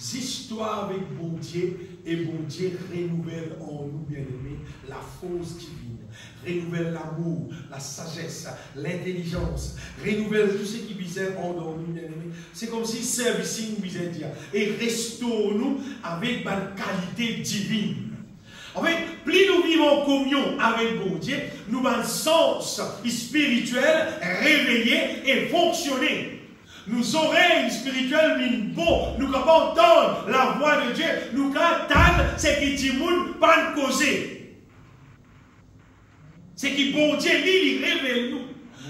Histoire avec bon Dieu, et bon Dieu renouvelle en nous, bien-aimés, la force divine, renouvelle l'amour, la sagesse, l'intelligence, renouvelle tout ce qui visait en nous, bien-aimés. C'est comme si servicing visait dire, et restaure-nous avec une qualité divine. En fait, plus nous vivons en communion avec bon Dieu, nous avons un sens spirituel réveillé et fonctionner. Nous oreilles spirituelles, nous bon, nous pouvons entendre la voix de Dieu, nous pouvons entendre ce qui dit moun pas causer. Ce qui bon Dieu il révèle nous.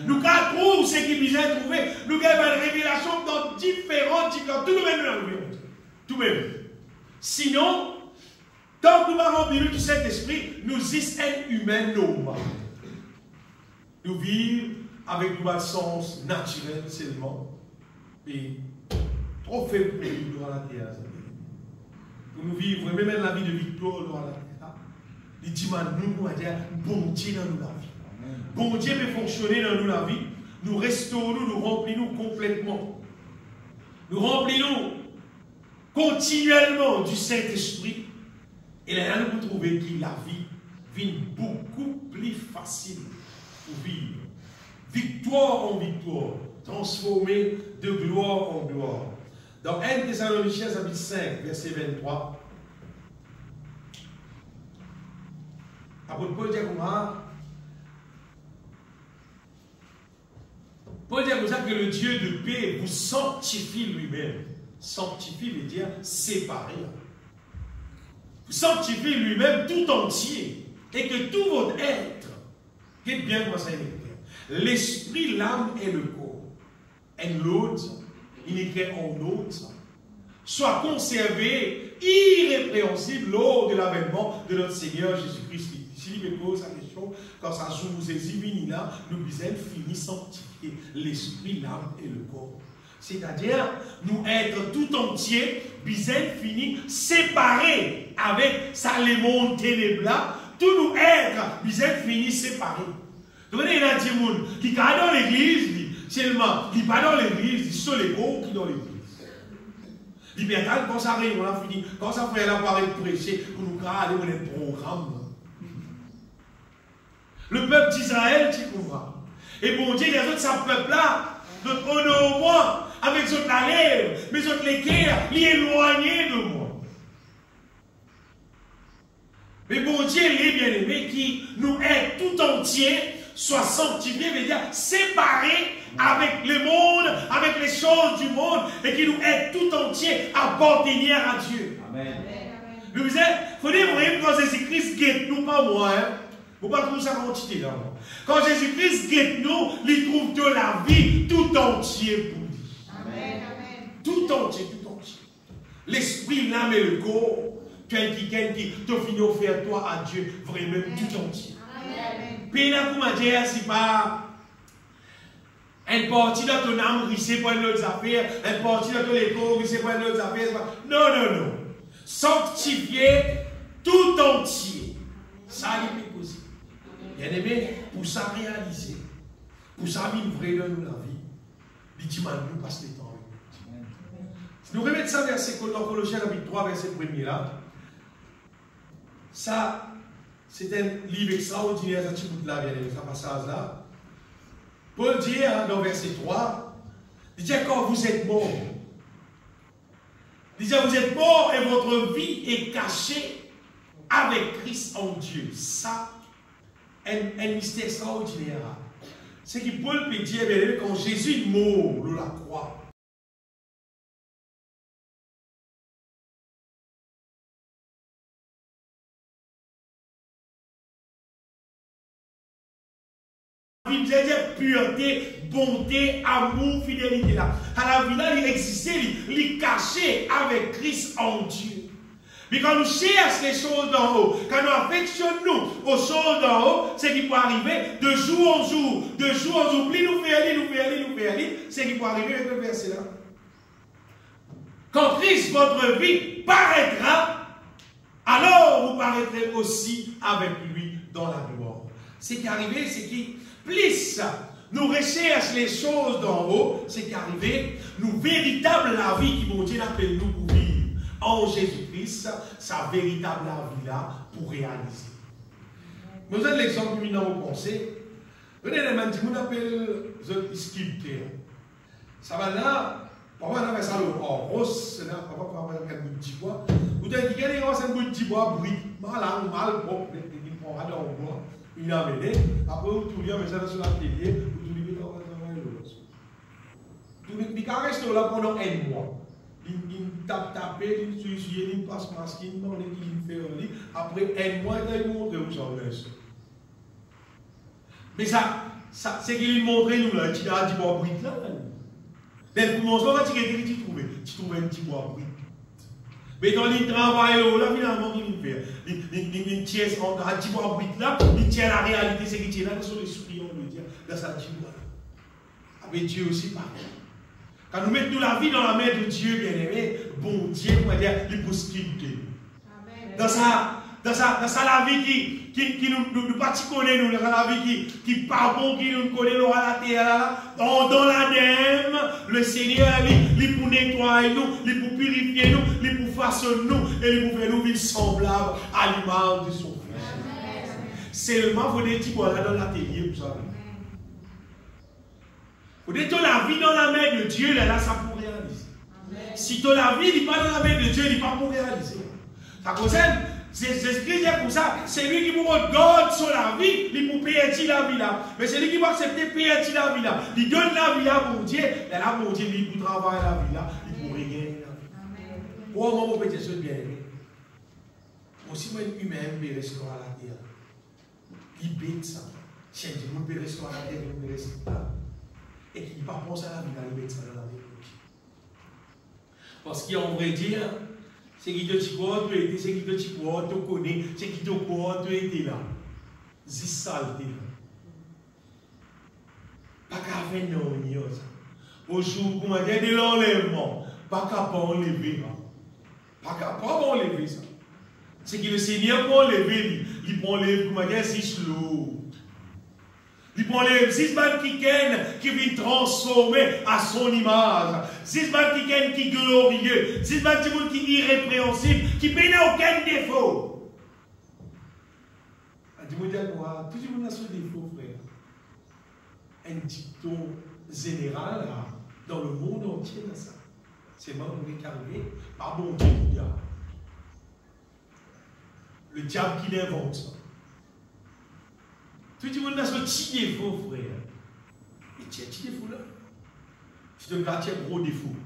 Nous pouvons trouver ce qui nous a trouvé. Nous avons une révélation dans différents types, tout le même. Tout le même. Sinon, tant que nous avons rempli du Saint-Esprit, nous sommes un humain normal. Nous vivons avec notre sens naturel seulement. Et trop faible pour nous dans la terre. Pour nous vivre, même la vie de victoire dans la terre. Il dit, nous, on va dire, bon Dieu dans nous la vie. Bon Dieu peut fonctionner dans nous la vie. Nous restons, nous remplissons complètement. Nous remplissons continuellement du Saint-Esprit. Et là, nous pouvons trouver que la vie vient beaucoup plus facile pour vivre. Victoire en victoire. Transformé de gloire en gloire. Dans 1 Thessaloniciens chapitre 5, verset 23, apôtre Paul dit comment? Paul dit comme ça que le Dieu de paix vous sanctifie lui-même. Sanctifie veut dire séparer. Vous sanctifie lui-même tout entier. Et que tout votre être, qu'est-ce bien comment ça est l'esprit, l'âme et le corps. Et l'autre, il écrit en autre, soit conservé irrépréhensible lors de l'avènement de notre Seigneur Jésus-Christ. Si il me pose la question, quand ça joue nous est là, nous devons finir sanctifier l'esprit, l'âme et le corps. C'est-à-dire, nous être tout entier, bisel fini, séparés avec ça, les mondes ténébreux, tout nous être, bisel fini, séparés. Vous voyez, il y a des gens qui sont dans l'église, seulement, ils ne sont pas dans l'église, ils sont les beaux qui sont dans l'église. Liberté, quand ça arrive, on a fini, quand ça fait l'appareil prêcher, pour nous garder un programme. Le peuple d'Israël, tu comprends. Et bon Dieu, les autres, ça peuple-là, notre honneur au moi, avec autres la lèvre, mais autres les cœurs, les éloignés de moi. Mais bon Dieu, les bien-aimés, qui nous aide tout entier, soit sanctifié, veut dire séparé avec le monde, avec les choses du monde, et qui nous aide tout entier à appartenir à Dieu. Amen. Vous savez, il faut dire, vous voyez, quand Jésus-Christ guette nous, pas moi, hein. Vous ne pouvez pas trouver ça quantité là. Quand Jésus-Christ guette nous, il trouve de la vie tout entier pour lui. Amen. Tout entier, tout entier. L'esprit, l'âme et le corps, quelqu'un qui te finit offert toi à Dieu, vraiment tout entier. Amen. Puis là, vous m'avez dit, c'est pas une partie de ton âme qui pour une autre affaire, une partie de ton écho qui pour une autre affaire. Non, non, non. Sanctifier tout entier. Ça, il est possible. Bien aimé, pour ça réaliser, pour ça vivre vrai dans nous la vie, il nous passe le temps. Si nous remettons ça verset dans Colossiens chapitre 3, verset 1er là, ça, c'est un livre extraordinaire, ça petit bout là, bien aimé, ça passage là. Paul dit dans verset 3, il dit quand vous êtes morts, il dit vous êtes morts et votre vie est cachée avec Christ en Dieu. Ça, un mystère extraordinaire. C'est que Paul peut dire, quand Jésus est mort de la croix, il veut dire pureté, bonté, amour, fidélité là. À la vie là, il existait, il est caché avec Christ en Dieu. Mais quand nous cherchons les choses d'en haut, quand nous affectionnons aux choses d'en haut, c'est qui peut arriver de jour en jour, plus nous faire, c'est qui peut arriver avec le verset là. Quand Christ, votre vie, paraîtra, alors vous paraîtrez aussi avec lui dans la gloire. Ce qui est arrivé, c'est qui, plus nous recherchons les choses d'en haut, c'est qui est arrivé, nous véritable la vie qui mon Dieu appelle nous pour vivre. En Jésus-Christ, sa véritable vie là pour réaliser. Vous avez l'exemple que nous pensez. Vous avez des gens qui appellent les sculpteurs. Ça va là, parfois on appelle ça le rose, parfois on appelle ça un bout de bois. Vous avez dit qu'il y a un bout de bois brut, mal propre, il prend dans le bois, il a amené, après vous tournez, mais ça sur l'atelier, vous tournez dans le rose. Il reste là pendant un mois. Il tape, il suit, il passe masque, il fait un lit. Après un mois, il montre où ça laisse. Mais ça c'est qu'il montre nous là, il a dit bois brut là. Dès le commencement, tu trouves un petit bois brut. Mais dans le travail là, finalement, il fait. Il tient un petit bois brut là, il tient la réalité, c'est qu'il tient là, sur l'esprit, on veut dire, dans sa petite bois. Avec Dieu aussi, pareil. Quand nous mettons la vie dans la main de Dieu, bien-aimé, bon Dieu, on va dire, il peut sculpter. Dans ça, la vie qui nous pas connaît, nous, dans la vie qui pas bon, qui nous connaît, nous, à la terre, dans l'ADN, le Seigneur, il pour nettoyer nous, il pour purifier nous, il pour façonner nous, et il pour faire nous vivre semblables à l'image de son Fils. Seulement, vous dites, voilà, dans l'atelier, vous savez. Vous dites la vie dans la main de Dieu, là, ça pour réaliser. Si ton avis n'est pas dans la main de Dieu, il n'est pas pour réaliser. Ça concerne, c'est ce qui est pour ça. C'est lui qui vous regarde sur la vie, il pour payer la vie là. Mais c'est lui qui va accepter payer la vie là. Il donne la vie là pour Dieu. Et là, pour Dieu, il pour travailler la vie là, il pour gagner la vie. Pour moi, mon petit bien aimé. Aussi, moi, humain, il peut rester à la terre. Il bête ça. Si on peut rester à la terre, on peut rester là. Et qu'il ne pas penser à la vie là, il bête ça dans la vie. Parce qu'en vrai dire, c'est qui te dit quoi, tu étais, c'est qui te dit quoi, tu connais, c'est qui te quoi, tu étais là. C'est ça le là. Pas qu'à faire non, aujourd'hui, comment dire, de l'enlèvement, pas qu'à pas enlever. Pas qu'à pas enlever ça. C'est que le Seigneur peut enlever, il prend les, comment dire, 6 lots. Il prend les 6 balles qui viennent transformer à son image. 6 balles qui glorieux. 6 balles qui irrépréhensible, qui n'a aucun défaut. Dis-moi, dis-moi, tout le monde a ce défaut, frère. Un dicton général là, dans le monde entier, là, ça. C'est moi qui est arrivé, pas bon Dieu, le diable. Le diable qui l'invente ça. Tout le monde a ce petit défaut, frère. Et tu as un petit défaut là. Tu te gardes un gros défaut.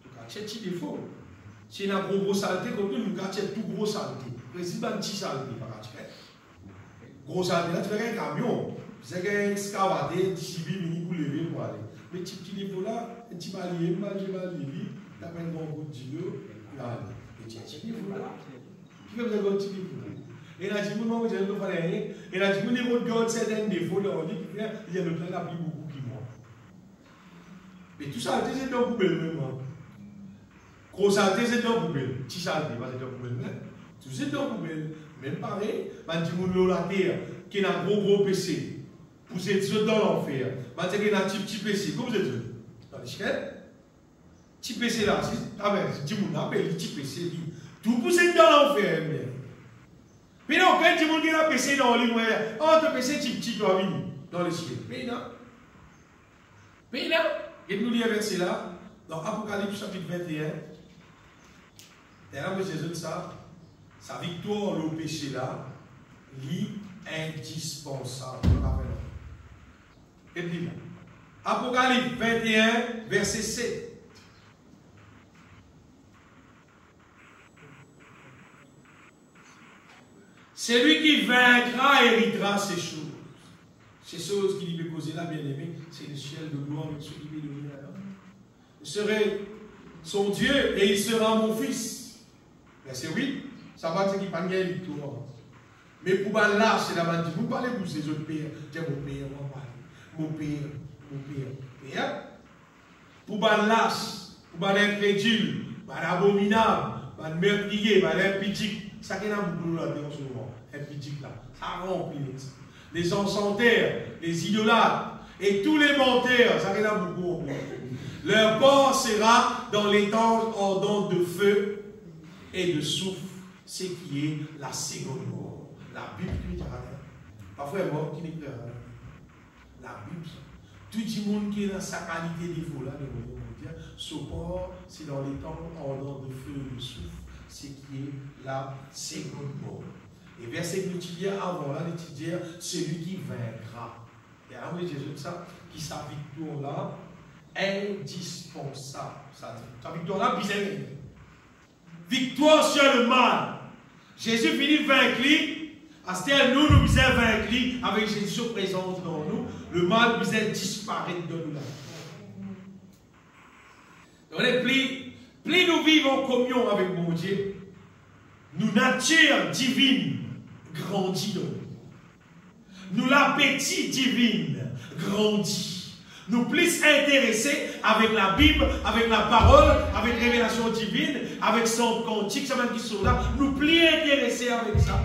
Tu gardes un petit défaut. Si tu as un gros saleté, comme nous, nous gardons tout gros saleté. Président, un petit saleté, par exemple. Gros saleté, là, tu fais un camion. Tu fais un excavateur, un petit mini pour lever pour aller. Mais petit défaut là, un petit balier, tu as un grand coup de dieu, là. Et tu as un petit défaut là. Qui fait un petit défaut là? Et là, je me demande, je ne peux pas rien. Et là, je me demande, certains défauts, il y a le plan d'appli beaucoup qui moi. Mais tout ça, c'est dans la poubelle même. Gros saleté, c'est dans la poubelle. Petit saleté, c'est dans la poubelle. Tout c'est dans la poubelle. Même pareil, je me la terre, qui a un gros PC. Vous êtes dans l'enfer. Je dis qu'il y a un petit PC. Comment vous êtes dans l'échelle? Petit PC là, je me appelle petit PC. Tout vous êtes dans l'enfer. Mais non, quand tu me dis la PC dans le lit, oh, ton PC petit doit venir dans le ciel. Mais non. Mais non. Et nous lire verset là, dans Apocalypse chapitre 21. Et là, Jésus ça, sa victoire au péché là, indispensable. Et puis là, Apocalypse 21, verset 7. Celui qui vaincra héritera ces choses. Ces choses qui lui peut causer là, bien aimé, c'est le ciel de gloire avec celui qui lui là. Je serai son Dieu et il sera mon fils. Verset 8, ça va dire qu'il n'y a pas de victoire. Mais pour là, c'est la maladie. Vous parlez pour ces autres pères. Tiens, mon père, on va parler. Mon père. Père. Pour lâche, pour l'incrédule, pour l'abominable, pour le meurtrier, pour l'impidique. Ça qui est beaucoup là en ce moment. Impidique là. Ça remplit. Les enchanterres, les idolâtres et tous les menteurs. Ça qui est beaucoup. Leur corps sera dans l'étang ardent de feu et de souffle, ce qui est la seconde mort. La Bible qui dit parfois elle est mort qui n'est plus la Bible. Tout le monde qui est dans sa qualité de défaut là, ce corps, c'est dans l'étang ardent de feu et de souffle, ce qui est la seconde mort. Et verset que nous étudions avant là, nous étudions celui qui vaincra. Et alors, Jésus ça, qui sa victoire là, indispensable. Sa victoire là, bizarre. Victoire sur le mal. Jésus finit vaincu. À ce temps, nous nous sommes vaincus avec Jésus présent dans nous. Le mal nous est disparu de nous. Donc, plus nous vivons en communion avec mon Dieu, nous nature divine grandit dans nous. Nous l'appétit divine grandit. Nous plus intéressés avec la Bible, avec la parole, avec révélation divine, avec son cantique, ça qui sont là, nous plus intéressés avec ça.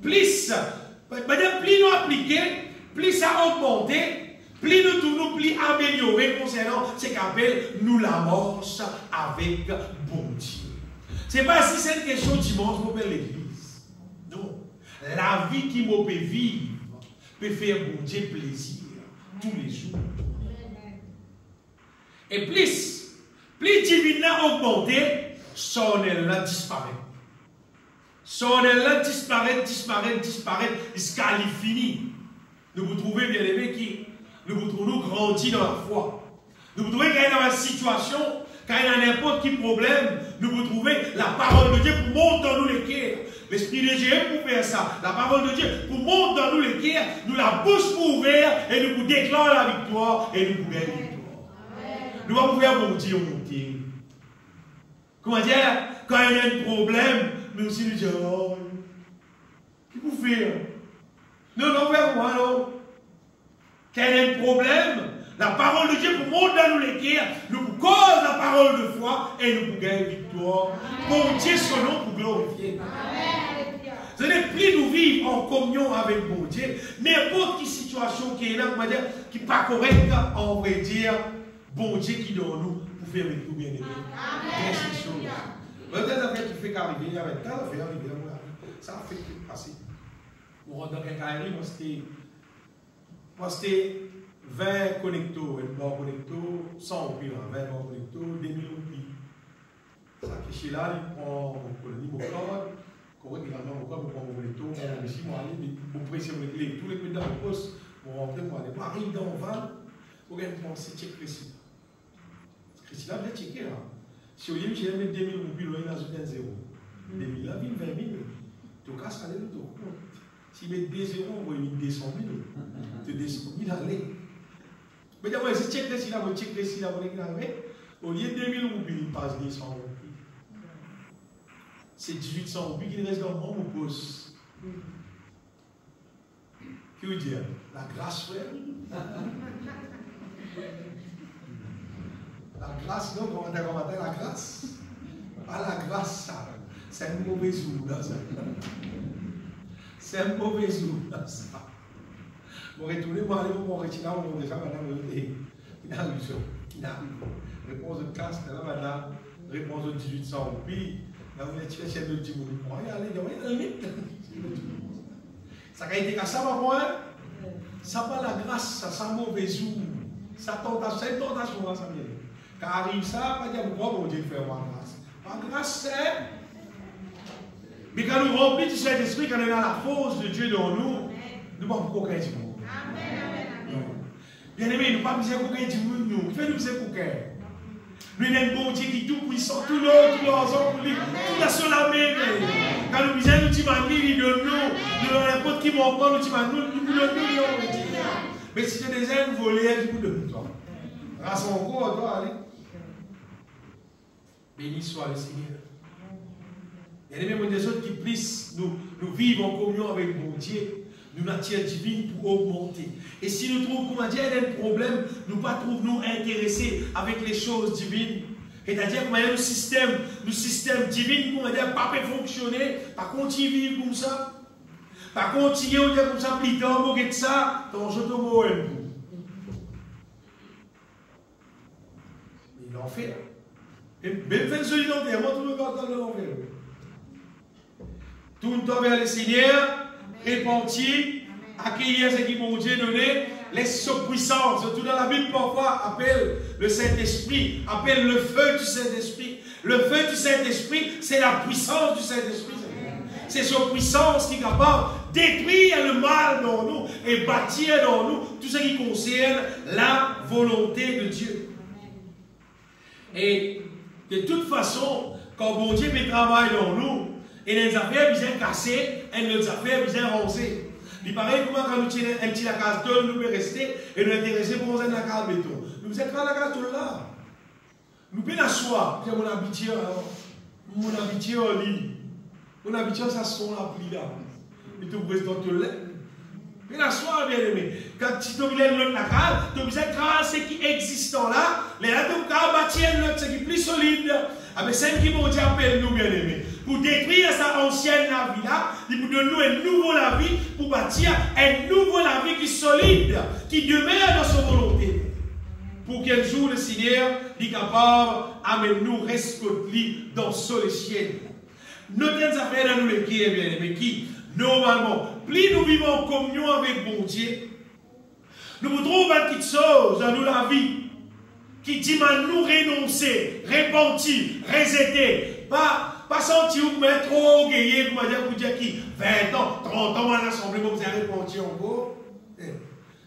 Plus nous appliquer, plus ça augmenter, plus nous tournons, plus améliorer concernant ce qu'appelle nous la marche avec bon Dieu. Ce n'est pas si c'est une question dimanche pour faire l'église. Non. La vie qui me peut vivre peut faire bon Dieu plaisir tous les jours. Et plus divine a augmenté, son là disparaît. Son là disparaît, jusqu'à l'infini. Nous vous trouvez, bien aimés, qui nous vous trouvons grandis dans la foi. Nous vous trouvez quand il y a dans la situation, quand il y a n'importe quel problème, nous vous trouvez la parole de Dieu pour monter dans nous les cœurs. L'Esprit de Dieu pour faire ça. La parole de Dieu pour monter dans nous les cœurs, nous la bouche pour ouvrir et nous vous déclarons la victoire et nous vous gagnons la victoire. Nous allons pouvoir monter, monter. Comment dire, quand il y a un problème, nous aussi nous disons, oh, qu'est-ce que vous faites? Non, non, vers moi, non. Quand il y a un problème, la parole de Dieu pour monter dans nous les cœurs, nous cause la parole de foi et nous pour gagner victoire. Pour Dieu son nom pour glorifier. Ce n'est plus nous vivre en communion avec mon Dieu. N'importe quelle situation qui est là, qui n'est pas correcte, on va dire, bon Dieu qui donne nous pour faire avec nous bien aimé. Peut-être affaire qui fait qu'arriver, il y avait tant d'affaires arriver dans la vie. Ça a fait passer. On rentre dans quelqu'un arrive, moi c'était 20 connectos, un bon connecto, 100 roupies, 20 bons connectos, 2000 roupies. Ça qui chez là, il prend mon code, correct également mon code, il prend mon connecto, ici, moi aller, pour presser mon clé, tous les pédales dans le poste, pour rentrer, moi aller, arrive dans le van, pour gagner penser, check précis. Précis là, bien checké là. Si au lieu de mettre 2000 roupies, il y a un zéro. 2000 là, 20 000, tu casses aller le tour. Si met 2 zéros, on va mettre 200 000. Tu descends 1000 aller. Mais d'abord, si tu check ici, là, tu check ici, là, au lieu de 2000 roupies, il passe 200 roupies. C'est 1800 roupies qui reste dans le monde au poste. Que veut dire? La grâce, frère. La grâce, non, comment on la grâce? Pas la grâce, ça. C'est un mauvais jour, là, ça. C'est un mauvais jour, là, ça. Bon, retournez, moi, allez, vous retirer, on déjà, madame, il a réponse de casse, là, madame, réponse de 1800 roupies. Là, vous êtes tiré chez le petit monde. Allez, ça a été comme ça, moi, ça pas la grâce, ça sent mauvais jour. Ça tentation, c'est une tentation, ça vient. Quand arrive ça, pas dire pourquoi mon Dieu fait ma grâce. Ma grâce, c'est. Mais quand nous remplissons du Saint-Esprit, quand on a la force de Dieu dans nous, nous ne pouvons pas coquer du monde. Bien aimé, nous ne pouvons pas coquer du monde, nous. Fais-nous coquer. Nous avons un bon Dieu qui est tout puissant, tout l'autre, tout l'ensemble, tout la seule armée. Quand nous disons, nous disons, nous donne nous n'importe qui m'en prend, nous disons, nous donne nous. Mais si tu as des ailes volées, du coup de toi. Grâce à mon corps, toi, allez. Béni soit le Seigneur. Il y a même des autres qui puissent nous vivre en communion avec mon Dieu, nous nature divine pour augmenter. Et si nous trouvons qu'on a déjà un problème, nous ne trouvons nous intéressés avec les choses divines. C'est-à-dire qu'on a un système divin, qu'on a dit pas fonctionner, pas continuer à vivre comme ça. Pas continuer à dire comme ça, plus tard, pour que ça, ton jeu de mots. Mais l'enfer. Et même fait solidaire, moi tout le monde dans l'enfer. Tourne-toi vers le Seigneur, répandir, accueillir ce qui mon Dieu donné, laisse sa puissance. Surtout dans la Bible, parfois, appelle le Saint-Esprit, appelle le feu du Saint-Esprit. Le feu du Saint-Esprit, c'est la puissance du Saint-Esprit. C'est sa puissance qui est capable de détruire le mal dans nous et bâtir dans nous tout ce qui concerne la volonté de Dieu. Et de toute façon, quand bon Dieu fait travail dans nous, et les affaires bien cassées, et les affaires bien rangées. Il paraît comment quand nous tirons un petit la case de nous peut rester et nous intéresser pour la case béton. Nous êtes pas la case de là. Nous pouvons l'asseoir. Mon habitude au lit. Mon habitude, ça sont la pluie là. Et tu peux dans ton lait. Mais l'asseoir, bien aimé. Quand tu dois l'autre la case, tu dois ce qui est existant là. Les là, tu dois bâtir l'autre, ce qui est plus solide. Mais celle qui vont dire appelle nous, bien aimé. Pour détruire sa ancienne la vie là, il nous donne un nouveau la vie pour bâtir un nouveau la vie qui est solide, qui demeure dans sa volonté. Pour qu'un jour le Seigneur est capable d'amener nous rescoter dans ce ciel. Notre affaire dans nous les qui est bien aimé, qui normalement, plus nous vivons en communion avec bon Dieu, nous trouvons une petite chose dans nous la vie. qui dit nous renoncer, repentir, resetter, pas sentir ou mettre trop gagné pour dire qui 20 ans, 30 ans à l'Assemblée, vous avez repenti encore.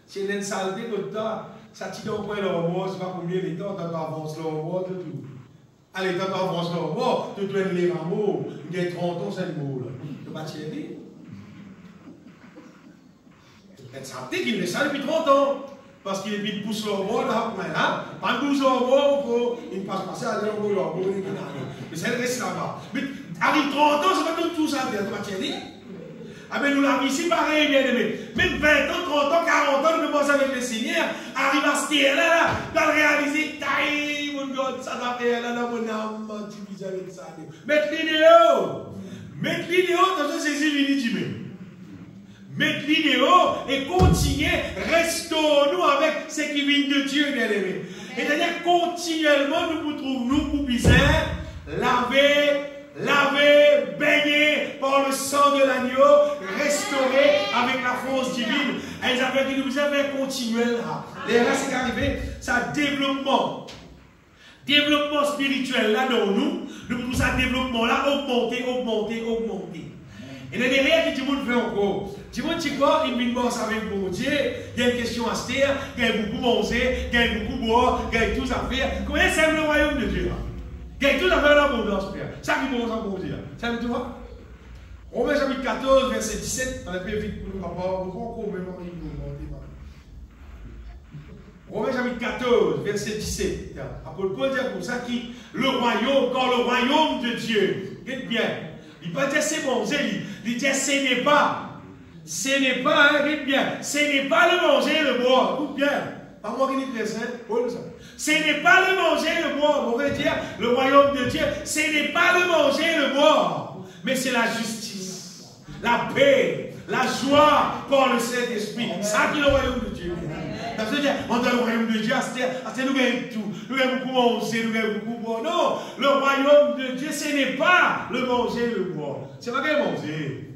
C'est une saleté que ça tire au point de l'homme, c'est pas combien de temps, tu avances l'homme, tout. Allez, tu avances l'homme, tu dois les rameaux, il y a 30 ans, c'est le mot là. Tu vas tirer. C'est saleté qu'il est ça depuis 30 ans. Parce qu'il est vite poussé au bord, là, pas poussé au bord, il ne passe pas ça, il est au bord, mais c'est le reste là-bas. Mais arrive 30 ans, c'est pas tout ça, tu vas tirer. Ah ben nous l'avons ici pareil, bien aimé. Même 20 ans, 30 ans, 40 ans, nous commençons avec le Seigneur, arrive à ce terre-là, dans le réaliser, taille, mon God, ça va faire là, mon âme, tu vis avec ça. Mettre l'idéo, dans ce saisi, il dit même. Mettre l'idéo et continuer, restons-nous avec ce qui vient de Dieu, bien aimé. Et c'est-à-dire, continuellement, nous trouvons, nous, pour bizarre, laver, baigner par le sang de l'agneau, restaurer avec la force divine. Et ils avaient dit, nous avons continué là. Et là, c'est arrivé, ça développement spirituel là dans nous tout ça développement là, augmenter. Et là, derrière, qui dit, tout le monde fait encore. Tu vois, tu vois, il vient bosse avec mon Dieu, il y a une question à se taire, il y a beaucoup manger, il y a beaucoup boire, il y a tout à faire. Comment c'est le royaume de Dieu là? Il y a tout à faire l'abondance, Père. Ça qui commence à Dieu. Ça me vois? Romains chapitre 14, verset 17, on a peu vite pour nous, papa, Romains chapitre 14, verset 17. Apôtre Paul dit comme ça qui, le royaume de Dieu, écoute bien, il ne peut pas dire c'est manger, il dit ce n'est pas. Ce n'est pas, écoute bien, ce n'est pas le manger et le boire. Écoute bien, pas moi qui dis très simple, Paul ça. Ce n'est pas le manger et le boire. On veut dire le royaume de Dieu, ce n'est pas le manger et le boire, mais c'est la justice, la paix, la joie par le Saint-Esprit. Ça qui est le royaume de Dieu. Ça veut dire, on dans le royaume de Dieu, c'est nous gagnons tout. Nous gagnons beaucoup manger, nous gagnons beaucoup boire. Non, le royaume de Dieu, ce n'est pas le manger et le boire. C'est pas gagner manger.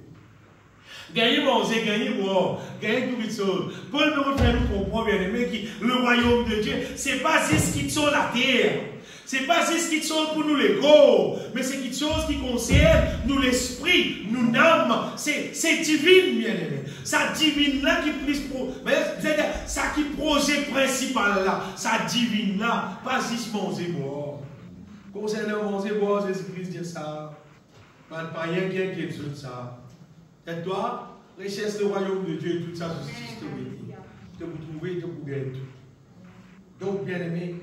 Gagner manger, gagner boire, gagner toutes les choses. Paul nous fait nous comprendre, bien aimé, que le royaume de Dieu, ce n'est pas juste ce qui sont la terre. Ce n'est pas juste ce qui sont pour nous les corps, mais c'est quelque chose qui concerne nous l'esprit, nous l'âme. C'est divine, bien aimé. Ça divine là qui plus pour. C'est-à-dire, ça qui projet principal là, ça divine là, pas juste manger, boire. Concernant manger, boire, Jésus-Christ dit ça. Pas rien qui inquiète sur ça. Et toi, recherche le royaume de Dieu et toute sa justice te vous trouvez, te vous gagner tout. Donc, bien aimé,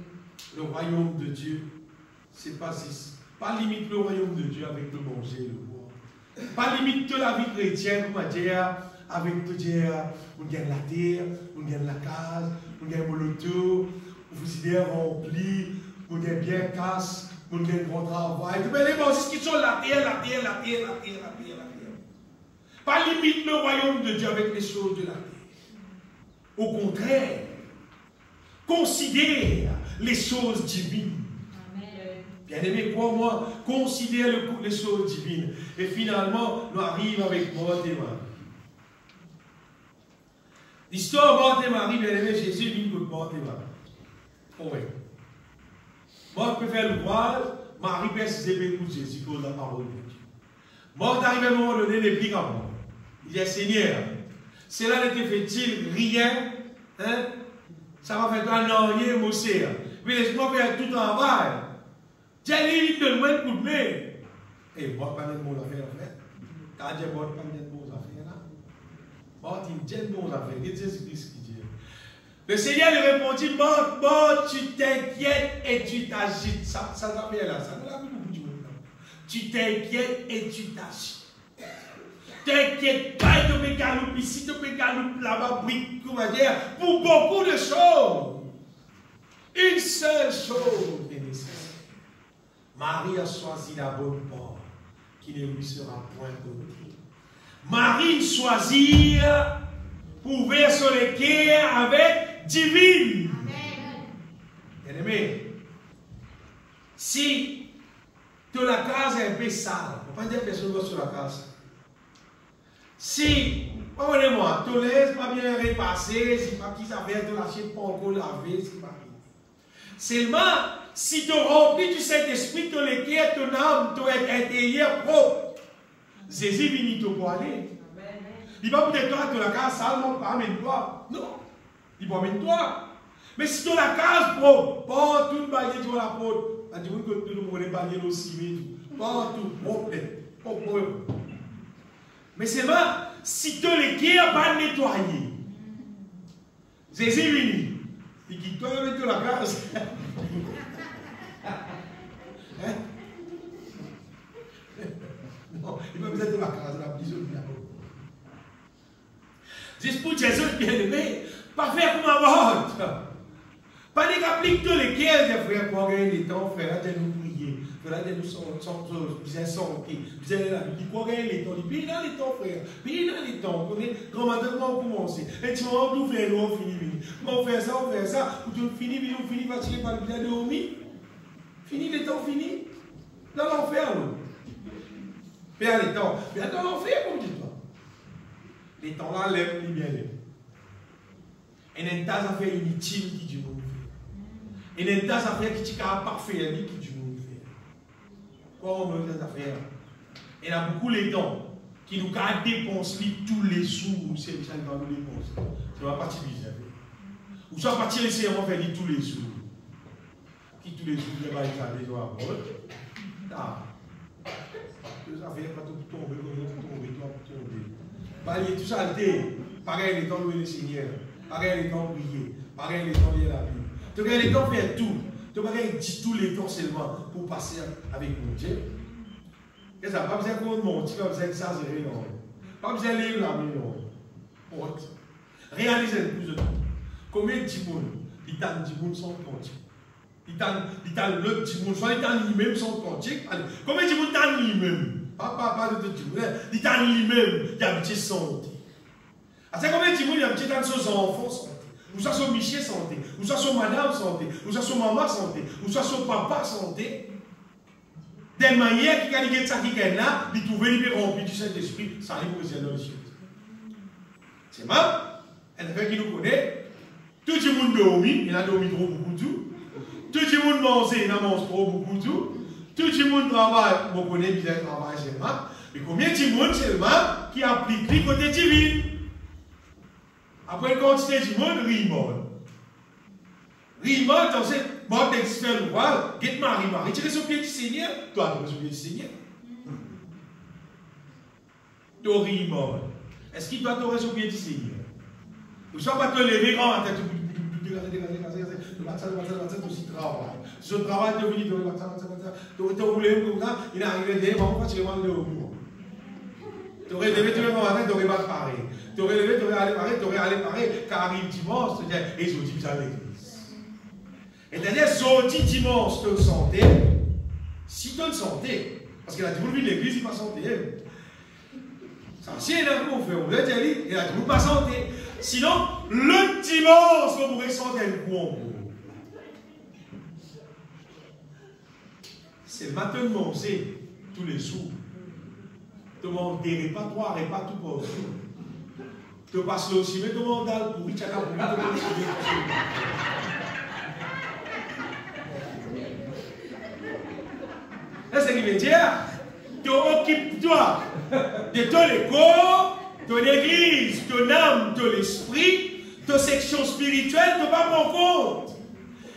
le royaume de Dieu, c'est pas limite le royaume de Dieu avec le manger et le boire. Pas limite la vie chrétienne, on va dire, avec tout dire, on gagne la terre, on gagne la case, on gagne le loto, on frigidaire rempli, on gagne bien casse, on gagne grand travail. Mais les choses qui sont la terre. Pas limite le royaume de Dieu avec les choses de la terre. Au contraire, considère les choses divines. Bien-aimé, crois-moi, considère les choses divines. Et finalement, nous arrivons avec Marthe et Marie. L'histoire de Marthe et Marie, bien-aimé, Jésus vient pour Marthe et Marie. Oh oui. Marthe peut faire l'ouvrage, Marie peut s'aimer pour Jésus, pour la parole de Dieu. Marthe arrive à un moment donné, les piques à moi. Il dit, Seigneur, cela n'était fait-il rien, hein? Ça va faire un an, rien, mon Seigneur. Mais laisse-moi faire tout le travail. Tiens, il te loin de coup de main. Et moi, pas de mon affaire, en fait. Quand Dieu moi, pas de mon affaire, là. Moi, il dit, mon affaire. C'est Jésus-Christ qui dit. Le Seigneur lui répondit, bon, tu t'inquiètes et tu t'agites. Ça va bien là, ça. Tu t'inquiètes et tu t'agites. T'inquiète pas, tu peux galoper ici, tu peux galoper là-bas, pour beaucoup de choses. Une seule chose est nécessaire. Marie a choisi la bonne porte, qui ne lui sera point donnée. Marie choisit pour verser le cœur avec divine. Bien aimé, si toute la case est un peu sale, on ne peut pas dire que personne va sur la case. Si, pardonnez-moi, tout laisse pas bien repassé, si pas qui savait de l'assiette pas encore lavé, c'est pas bien. Seulement, si tu remplis du Saint-Esprit, ton cœur, ton âme, ton intérieur propre, Jésus vient pour aller. Il va peut-être toi, tu la case sale, non, amène-toi. Non. Il va amène-toi. Mais si tu la case propre, pas tout le balai sur la porte, tu dis que tout le monde est balai aussi, pas tout propre. Mais seulement, si tu le cœur pas nettoyé, Jésus vient. Il dit, toi, mets-toi la case. Hein? Non, il va besoin de la case, la prison de la porte. Juste pour Jésus bien-aimé, pas faire comme un vote. Pas qu'applique tous les cœurs, frère, pour gagner les temps, frère, de nous prier, frère, de nous bien sortir, bien la vie, pour gagner les temps, bien dans les temps, frère, bien dans les temps, comment commencer, et tu vas tout faire, on finit, on fait ça, ou tu finis, on finit, fatigué par le bien dormir, fini les temps, fini, dans l'enfer, nous. Faire les temps, bien dans l'enfer, comme dis-toi. Les temps là, l'aime, bien l'aime. Et il y a un tas d'affaires inutiles qui du monde fait. Et il y a un tas d'affaires qui sont parfaits qui du monde fait. Quoi on veut ces affaires? Il y a beaucoup les temps qui nous dépensent tous les jours. C'est ça qui va nous dépenser. C'est ma partie bizarre. Ou soit partir ici et on va faire tous les jours. Qui tous les jours, il va être à des doigts. Deux affaires, pas tout tomber, tomber. Tout ça, pareil les temps louer le Seigneur. Pareil les temps prier, pareil les temps lire la Bible. Tu regardes les temps faire tout. Tu regardes tous les temps seulement pour passer avec mon Dieu. Et ça, pas besoin qu'on monte, pas besoin de s'exagérer, non. Pas besoin de lire la Bible, non. Réalisez le plus de temps. Combien de monde, il t'a dit monde sans cantique. Il t'a l'autre dit monde, soit il t'a lui-même sans cantique. Combien de monde t'a lui-même? Pas de tout le monde. Il t'a lui-même, il a habitué santé. C'est combien de monde il y a un petit temps de ses enfants santé, ou soit son Michel santé, ou soit son madame santé, ou soit son maman santé, ou soit son papa santé. D'une manière qui a dit ça qui est là, il trouve il peut remplir du Saint-Esprit, ça arrive au ciel dans le ciel. C'est mal. Elle fait qui nous connaît. Tout le monde dormit, il a dormi trop beaucoup tout. Tout le monde mange, il a mangé trop beaucoup tout. Tout le monde travaille, on connaît bien le travail seulement. Mais combien de monde seulement qui applique le côté divin? Après, quand tu dis du monde, rimol. Rimol, tu sais, bon, tu fais le voile, get Marie. Tu es sur le pied du Seigneur, toi, tu es sur le pied du Seigneur. Tu rimol. Est-ce qu'il doit te sur le pied du Seigneur? Ou soit pas te lever grand matin, tu aussi travail. Ce travail, tu dis, tu roulé comme ça, il est arrivé des moments, tu es mal de haut. Tu aurais levé, tu aurais matin, tu aurais pas paré. Tu aurais levé, tu aurais allé parer, tu aurais allé parer, car arrive dimanche, tu dis, et je dis, à l'église. Et d'ailleurs, sorti dimanche, tu es santé. Si tu es santé, parce qu'il a dit, vous vivez l'église, il n'est pas santé. Ça, si il a un fait, on veut dire, il a dit, vous pas santé. Sinon, le dimanche, vous pourrez sentir le coup en vous. C'est le matin de manger tous les jours. Tu manges des repas, 3 repas tout pour jour. Tu passes le aussi, mais tu manges dalle pour riche à la pour c'est ce qui veut dire, tu occupes-toi de ton école, ton église, ton âme, ton esprit, ton section spirituelle, tu ne vas pas prendre compte.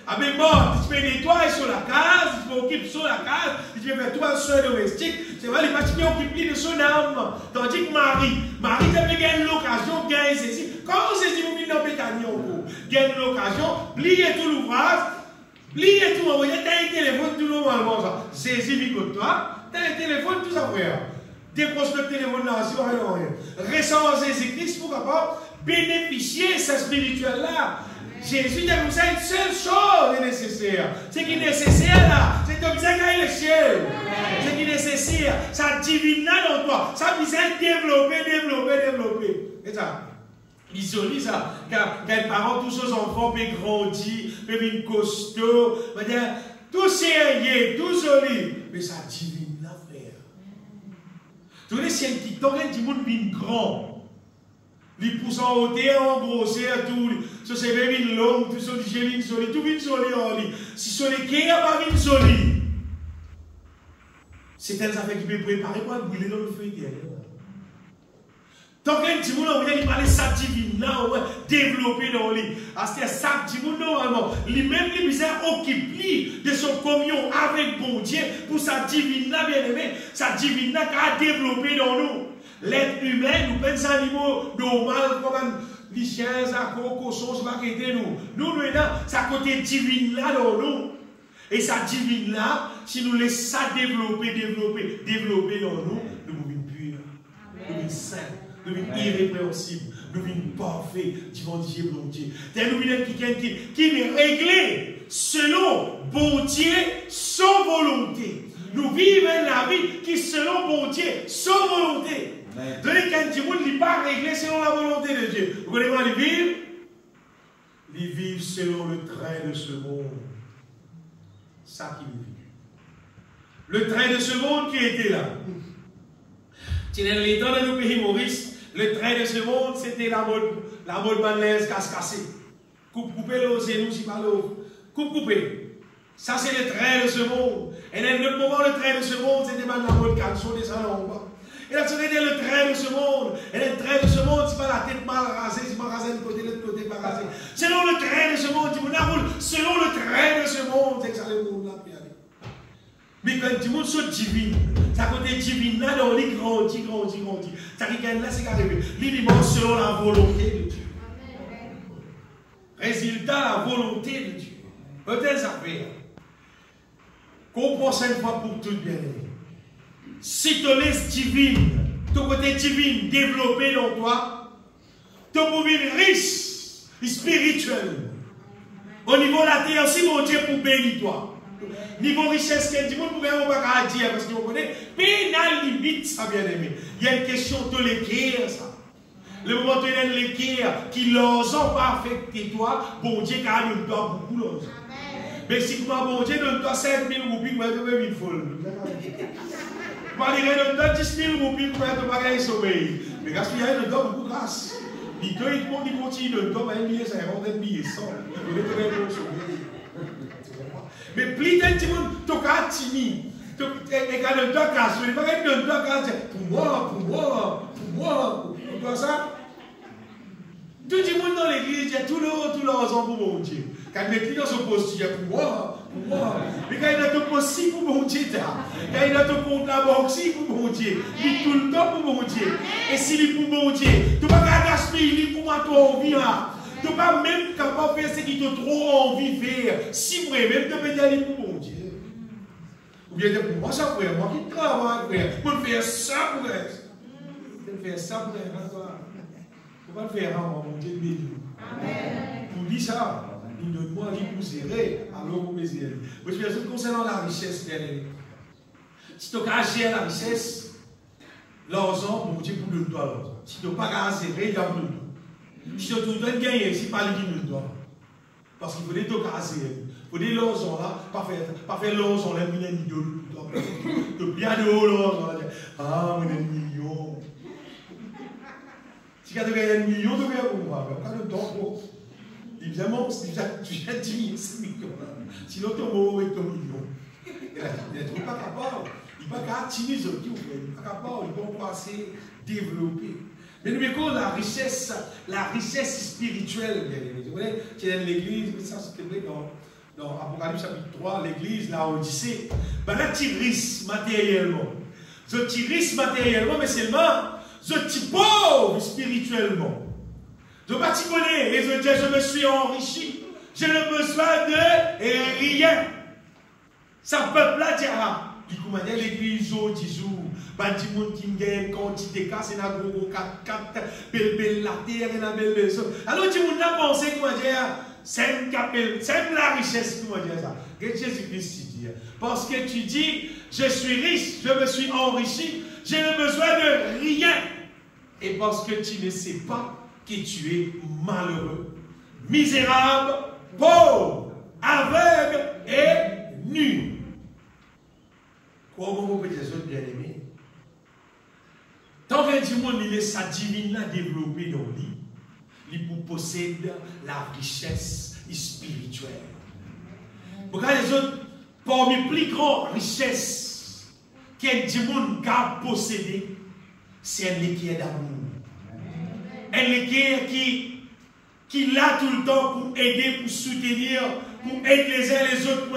Ah mais bon, tu peux nettoyer sur la case, tu peux occuper sur la case, tu peux faire toi un soin domestique, c'est vrai, les parties qui occupent de son âme. Tandis que Marie, tu as gagné l'occasion de gagner ceci. Quand ceci vous venez dans Béthanie en cours, gagne l'occasion, pliez tout l'ouvrage, pliez tout, envoyez, tu as un téléphone tout normalement, ça. Jésus vit comme toi, tu as un téléphone, tout ça, frère. Décroche le téléphone là, si rien. Récemment, Jésus-Christ pour capable bénéficier de ce spirituel-là. Jésus a comme ça une seule chose est nécessaire. Ce qui est nécessaire là, c'est que vous avez le ciel. Ce qui est nécessaire, ça divine là dans toi. Ça vous a développé. Et ça, isolé ça. Car les parents, tous ces enfants peuvent grandir, peuvent être costauds, tout sérieux, tout solide. Mais ça divine là, frère. Tous les ciels qui t'auraient du monde bien grand. Les poussent en hauteur, en grosseur, tout. C'est même une longue, tout ça, j'ai une solide, tout vite solide en lit. Si solide, qui a pas une solide? C'est telle affaire qui peut préparer pour brûler dans le feu derrière. Donc, un petit monde, il parle de ça divine, développé dans le lit. C'est ça divine, normalement. Lui-même, il s'est occupé de son communion avec bon Dieu pour sa divine, bien aimé. Sa divine qui a développé dans nous. L'être humain, nous pensons animaux normal, comme les chiens, les cochons, ce qui nous. Nous, ça côté divine là dans nous. Et sa divine là, si nous laissons ça développer dans nous, nous devenons purs, nous devenons saints. Nous sommes irrépréhensibles, nous sommes parfaits, devant Dieu, bon Dieu. Nous sommes quelqu'un qui est réglé selon bon Dieu, sans volonté. Nous vivons la vie qui selon bon Dieu, sans volonté. Donc, quand Dieu n'est pas réglé selon la volonté de Dieu, vous connaissez comment ils vivent? Ils vivent selon le train de ce monde. Ça qui vit. Le train de ce monde qui était là. C'est dans les temps de nos pays Maurice. Le train de ce monde, c'était la mode banlaise casse-cassée. Coupe-coupé le genou, si pas l'eau. Coupe-coupé. Ça, c'est le train de ce monde. Et dans le moment, le train de ce monde, c'était la mode canson des salons en bas. Et là, c'était le train de ce monde. Et le train de ce monde, c'est pas la tête mal rasée, c'est pas rasée de côté, l'autre côté pas rasé. Selon le train de ce monde, selon le train de ce monde, c'est que ça le monde là. Mais quand tu montes sur divine, ça côté divine là, dans les grandit. Ça qui gagne là, c'est qu'arrivé. L'élément selon la volonté de Dieu. Résultat, la volonté de Dieu. Peut-être ça fait. Comprends ça une fois pour tout bien aimé. Si tu laisses divine, ton côté divine développé dans toi, tu peux devenir riche, spirituel. Au niveau de la terre, si mon Dieu pour bénir toi. Niveau richesse, quel du monde pouvait pas dire parce que vous connaissez, mais dans la limite, ça bien aimé. Il y a une question de l'équerre, ça. Le moment où il y a une équerre qui l'ont pas affecté toi, bon Dieu, car il nous doit beaucoup l'ose. Mais si vous bon Dieu, nous doit 5 000 roupies, vous avez une folle. Vous allez nous doit 10 000 roupies, vous avez pas gagner sommeil. Mais parce qu'il y a une doit beaucoup grâce. Il continue de doit un billet, ça va un billet sans. Il est très bon sommeil. Mais plus d'un petit monde, tu as timide. Tu as un doigt cassé. Tu as un doigt cassé. Pour moi, ça. Tout le monde dans l'église, il y a tout le raison pour mon Dieu. Quand l'église se pose, il y a pour moi. Mais quand il a tout possible pour mon Dieu, quand il a tout compte la banque aussi pour mon Dieu, il tout le temps pour mon Dieu. Et s'il est pour mon Dieu, tu ne vas pas gaspiller pour moi, toi, envie là. Tu n'es pas même capable de faire ce qui te trop envie de faire. Si vrai, même tu peux dire pour mon Dieu. Ou bien pour moi, ça frère, moi qui travaille, frère. Pour faire ça pour elle. Pour faire ça pour elle. Pour pas le faire, mon Dieu béni. Amen. Pour dire ça, il ne moi ni pour serrer, alors vous me direz. Mais je veux dire, concernant la richesse, bien aimé. Si tu as géré la richesse, l'argent, mon Dieu, pour le doigt l'argent. Si tu n'as pas géré, il y a pour le doigt. Si tu dois gagner, c'est pas lui qui nous doit. Parce qu'il faut des tocs assez. Il faut des l'argent là, pas faire l'argent là, il y a une idole. Tu bien de haut l'argent là. Ah, mais il y a 1 million. Si tu as gagné 1 million, tu vas pour moi. Pas le temps pour. Évidemment, tu as 10 000 millions. Sinon, tu vas avec ton million. Il n'est pas capable. Il n'est pas capable de tirer ce qui il n'est pas capable. Il ne peut pas assez développer. Mais nous mettons la richesse spirituelle, bien aimé. Vous voyez, qui est dans l'église, ça s'il te plaît, dans Apocalypse chapitre 3, l'église, la Odyssée. Ben là, tu risques matériellement. Tu risques matériellement, mais seulement, tu pauvre spirituellement. Je ne sais pas si tu connais, et je dis, je me suis enrichi. Je n'ai besoin de rien. Ça peuple-là dira, du coup, l'église, disons, bâti monde qui gagne quantité de casse, et n'a gros 4 belle la terre, et n'a belle maison. Alors, tu m'as pensé, comment dire, c'est la richesse, comment dire ça. Que Jésus-Christ dit. Parce que tu dis, je suis riche, je me suis enrichi, je n'ai besoin de rien. Et parce que tu ne sais pas que tu es malheureux, misérable, pauvre, aveugle et nu. Comment vous pouvez dire ça, bien aimé? Tant que tu du monde, il est sa divine développée dans lui. Il possède la richesse spirituelle. Pourquoi les autres, parmi les plus grandes richesses qu'un du monde a possédé, c'est un équerre d'amour. Un équerre qui l'a tout le temps pour aider, pour soutenir, pour aider les uns les autres,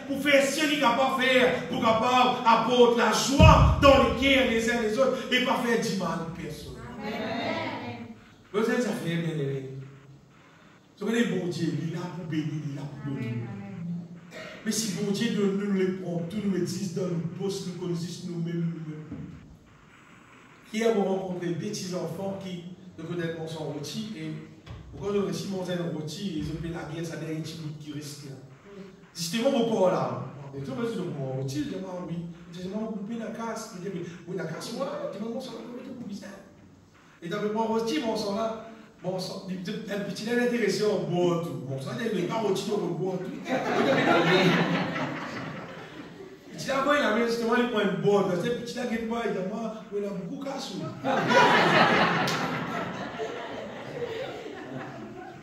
pour faire ce qu'il est capable de faire, pour capable apporter la joie dans le cœur les uns les autres et pas faire du mal à personne. Vous savez, ça fait bien aimé. Vous savez, bon Dieu, il est là pour bénir, il est là pour bénir. Mais si bon Dieu nous les prend, tout nous médise dans nos postes, nous connaissons nous-mêmes. Hier, on rencontré des petits enfants qui ne connaissent pas son rôti et pourquoi on réussit à manger un rôti et ils ont fait la guerre, ça a des petits qui restent là. Justement, mon port là. Et tout le monde dit, mon rôti, je dis, oui. Je dis, on coupe la casse. Je dis, oui, la casse, moi, tu m'as dit, on s'en va, on bizarre. Et dans le mon rôti, mon sang là, bon sang, un petit lait intéressé en bois, tout. Bon sang, il n'est pas rôti dans le bois, tout. Petit là, il a mis justement les points de bois. Parce que petit là, il a beaucoup de casse.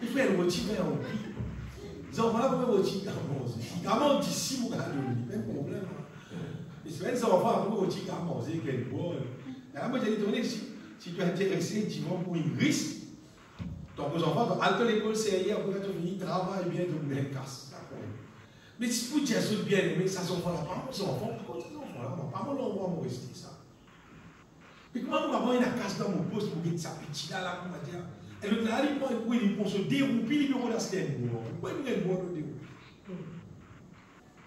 Il faut un rôti, mais on prie. Les enfants là, pour un rôti, comment d'ici, vous avez le même problème. Et c'est vrai, les enfants, pour un rôti, comment manger, quel bois. Là, moi, j'ai dit, si tu es intéressé, tu vas pour une risque. Donc, aux enfants, à l'école, c'est hier, pour être fini, travail bien, donc, bien casse. Mais si vous dites à bien aimé, ça s'en va là, pas mon enfant, pas mon endroit, mon rester ça. Mais comment vous avoir une casse dans mon poste pour mettre sa petite là, comment dire. Et le là, il prend se dérouper, il me relâche les mots. Pourquoi il me relâche le dérouper?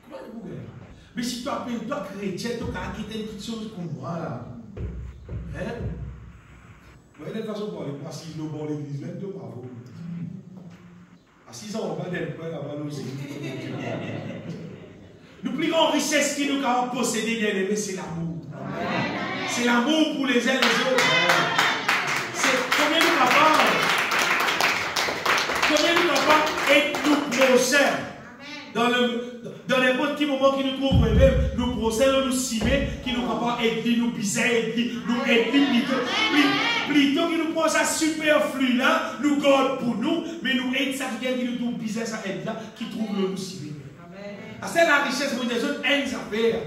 Comment il me relâche? Mais si tu appelles, toi, chrétien, tu as acquitté une petite chose comme moi, là. Hein? Vous voyez, de toute façon, pour aller pas si nous bon l'église, même de bravo. À 6 ans, on va d'être prêt à aussi. Nous plus grande richesse qui nous a possédé, bien aimé, c'est l'amour. C'est l'amour pour les uns et les autres. C'est combien nous capables. Combien nous capables et nous procès. Dans les petits moments qui nous trouvent même, nous procès, nous cimer, qui nous capables d'aider, nous biser, nous aider plutôt que nous prenons ça superflu là, nous garde pour nous, mais nous aide ça qui nous trouve biser, ça aide là, qui trouve le nous cimer. C'est la richesse des autres, une affaire.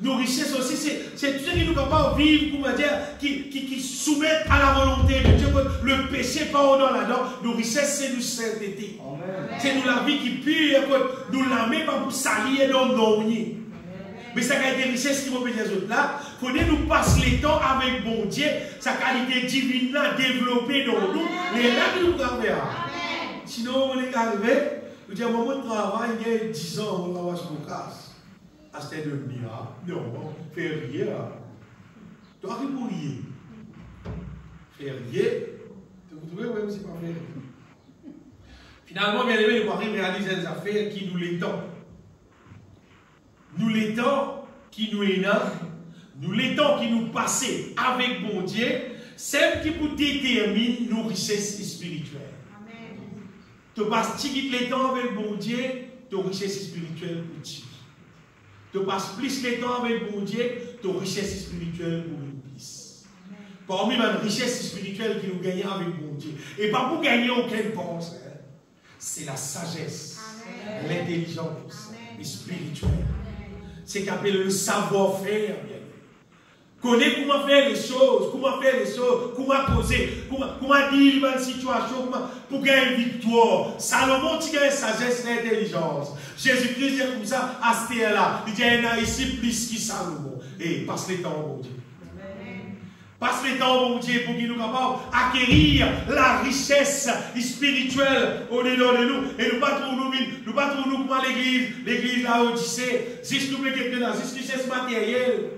Nos richesses aussi, c'est tout ce qui nous capable de vivre, comment dire, qui soumettent à la volonté de Dieu. Le péché pas au dans là-dedans. Nos richesses, c'est nous sainteté. C'est nous la vie qui pure, nous la met pas pour salir dans nos nids. Mais ça a des richesses qui vont payer les autres là. Il faut que nous passions les temps avec bon Dieu, sa qualité divine là, développée dans nous. Mais là, nous gardons. Sinon, on est arrivé, nous disons, mon de travail, il y a 10 ans, on va se casse. À cette de miracle. Non, faire rien. Tu as pour rien. Faire rien. Vous trouvez, oui, c'est pas faire. Finalement, bien aimé, nous arrivons à réaliser des affaires qui nous l'étendent. Nous l'étendons qui nous énerve. Nous l'étendons qui nous passent avec bon Dieu. Celle qui vous détermine nos richesses spirituelles. Amen. Tu passes les temps avec bon Dieu, ton richesse spirituelle pour Dieu. Tu passes plus les temps avec bon Dieu, ton richesse spirituelle pour une plus. Parmi les richesses spirituelles que nous gagnons avec bon Dieu. Et pas pour gagner aucune pense. C'est la sagesse, l'intelligence spirituelle. C'est qu'appelle le savoir-faire. Connaître comment faire les choses, comment poser, comment dire une situation, pour gagner une victoire. Salomon, tu gagnes sagesse et intelligence. Jésus-Christ dit comme ça, à ce là il dit, il y en a ici plus que Salomon. Et passe les temps, mon Dieu. Passe les temps, mon Dieu, pour qu'il nous capable d'acquérir la richesse spirituelle au-dedans de nous. Et nous pas trop nous pour l'église la Odyssée, juste nous quelqu'un, juste richesse matérielle.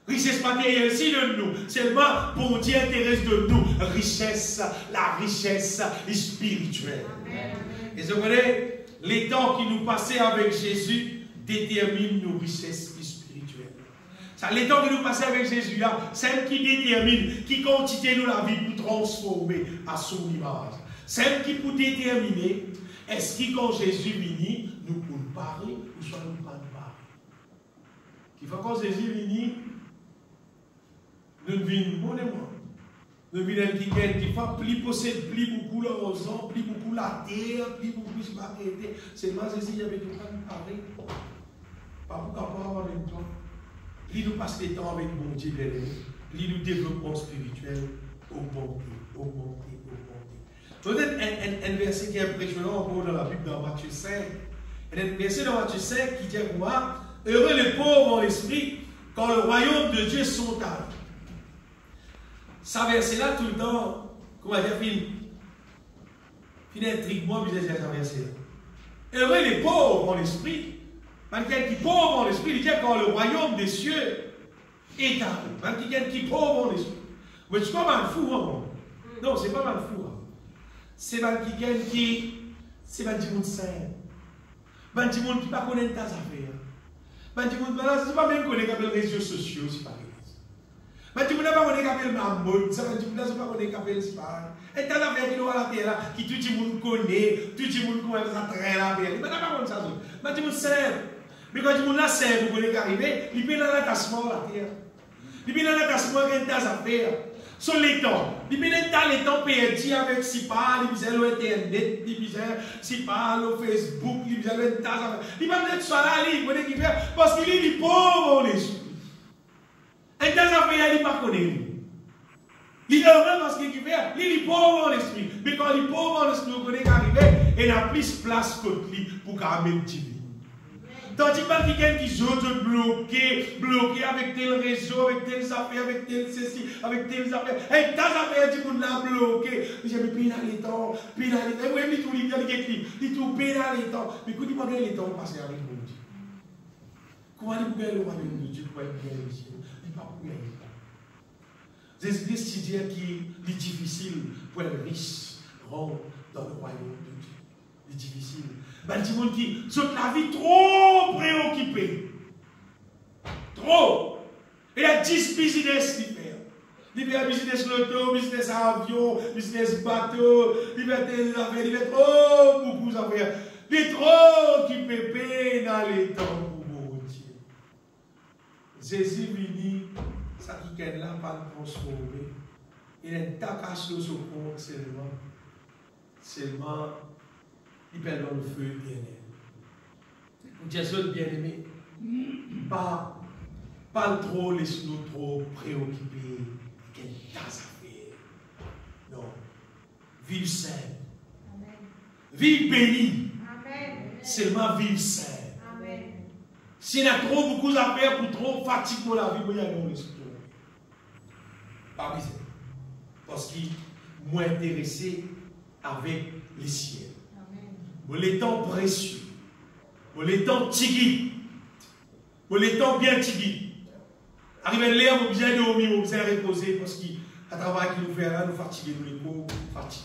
Richesse matérielle, si de nous, seulement pour Dieu intéresse de nous, la richesse spirituelle. Amen. Et vous voyez, les temps qui nous passaient avec Jésus déterminent nos richesses spirituelles. Ça, les temps qui nous passaient avec Jésus, là, celle qui détermine, qui continue nous la vie pour transformer à son image. Celle qui peut déterminer, est-ce que quand Jésus vient, nous pouvons parler ou soit nous ne pouvons pas parler. Qui fait quand Jésus vient, nous vivons bon et moi. Nous venons qui gagne, qui fait plus possède, plus beaucoup l'horizon, plus beaucoup la terre, plus beaucoup plus marqué. C'est moi, Jésus, il y avait tout le temps parler. Pas pour avoir en même temps. Plus nous passons le temps avec mon Dieu, plus nous développons spirituel, augmenter. Peut-être un verset qui est impressionnant encore dans la Bible, dans Matthieu 5. Un verset dans Matthieu 5 qui dit quoi? Heureux les pauvres en l'esprit, quand le royaume de Dieu sont à eux. Ça verset-là tout le temps, comment dire, fin intrigue-moi, je disais ça verset-là. Heureux les pauvres en l'esprit, quelqu'un qui est pauvre en l'esprit, il dit quand le royaume des cieux est à eux. Quelqu'un qui est pauvre en l'esprit. Mais c'est pas mal fou, hein? Non, c'est pas mal fou. Hein? C'est quelqu'un qui, c'est pas du monde sain. Ben, du monde qui ne connaît pas tes affaires. Ben, du monde, c'est pas même connaître les réseaux sociaux, c'est pareil. Ben, du monde n'a pas connaître la mode, ça veut dire que c'est pas connaître c'est pareil. Et t'as l'affaire qui nous a la terre là, qui tout le monde connaît, tout le monde connaît ça très la terre. Ben, n'a pas connaître ça. Ben, du monde sert. Mais quand du monde là sert, vous connaissez qu'arriver, il peut dans l'attachement la terre. Il peut dans l'attachement avec tes affaires. Sur les temps, il peut dans les temps perdu avec si pas, il peut sur Internet, il peut si pas, sur Facebook, il peut sur tas affaires. Il va mettre ça là, il peut qu'il fait parce qu'il est pauvre en esprit. Et tas affaires, il ne pas connaît. Il est heureux parce qu'il fait, il est pauvre en esprit. Mais quand il est pauvre en esprit, vous connaissez qu'arriver, il a plus place que lui pour qu'il amène Dieu. Tandis que quelqu'un qui joue de bloqué avec tel réseau, avec telles affaires, avec tel ceci, avec telles affaires. Et tas affaires, du monde là bloqué. Je me pine dans les temps, pine dans les temps. Oui, mais tout le monde dit tout pine dans les temps. Mais quand il va gagner les temps, passer avec mon Dieu. Comment il peut gagner le royaume de Dieu pour être bien ici? Il ne peut pas gagner les temps. C'est dire qu'il est difficile pour un riche rendre dans le royaume de Dieu. Il est difficile. Ben, du monde qui sont la vie trop préoccupée. Trop. Il y a 10 business qui fait. Il y a business loto, business avion, business bateau, il y a des affaires, il y a trop beaucoup d'affaires. Il est trop occupé dans les temps pour mon Dieu. Jésus vini, ça qui est là, pas le transformer. Il est tacasse sur son compte seulement. Il perd dans le feu bien-aimé. Jésus bien-aimé, pas trop laisse-nous trop préoccupés. Quelle tasse à faire. Non. Vive saint. Vive béni. Seulement vive saint. S'il y a trop beaucoup d'affaires pour trop fatiguer pour la vie, il y a un risque. Pas misère. Parce qu'il est moins intéressé avec les ciels. Pour les temps précieux, pour les temps tigui, pour les temps bien tigui. Arrivé l'air, on besoin dormir, on besoin reposer parce qu'à travail qu'il nous fait là, nous fatiguer, nous les pauvres, fatigués.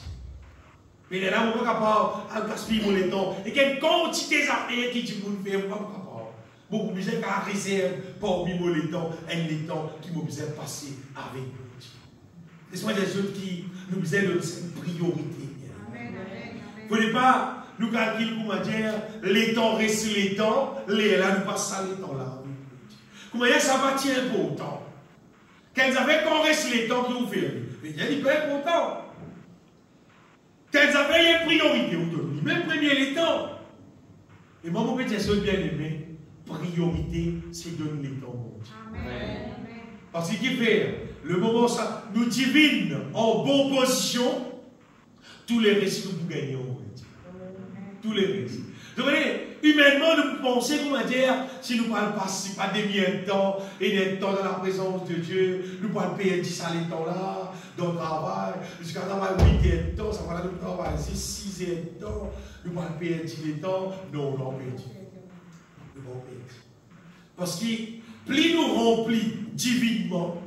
Mais là, on ne peut pas gaspiller pour les temps. Et quelle quantité d'affaires qui dit pour nous faire, on ne peut pas. Beaucoup besoin qu'à réserve pour vivre les temps, et les temps qui nous besoin passer avec nous. Laisse-moi des autres qui nous besoin de cette priorité. Il ne faut pas. Nous calculons comment dire, les temps restent les temps, là nous passons les temps là. Comment dire, ça va tirer important. Quels avaient qu'on reste les temps qui vous fait, mais il y a des peu important. Quels avaient une priorité, vous donnez, même premier les temps. Et moi, mon petit bien aimé, priorité, c'est donner les temps, mon Dieu. Amen. Parce qu'il fait, le moment ça nous divine en bonne position, tous les risques que nous gagnons. Tous les risques. Vous voyez, humainement, nous pensons, comment dire, si nous ne parlons pas, si pas des milliers de temps, et des temps dans la présence de Dieu, nous ne parlons pas payer 10 à les temps là, dans le travail, jusqu'à travailler 8 heures de temps, ça va nous travailler 6 heures de temps, nous ne parlons pas payer 10 les temps, non, on en paye. Nous en payer. Parce que plus nous remplis divinement,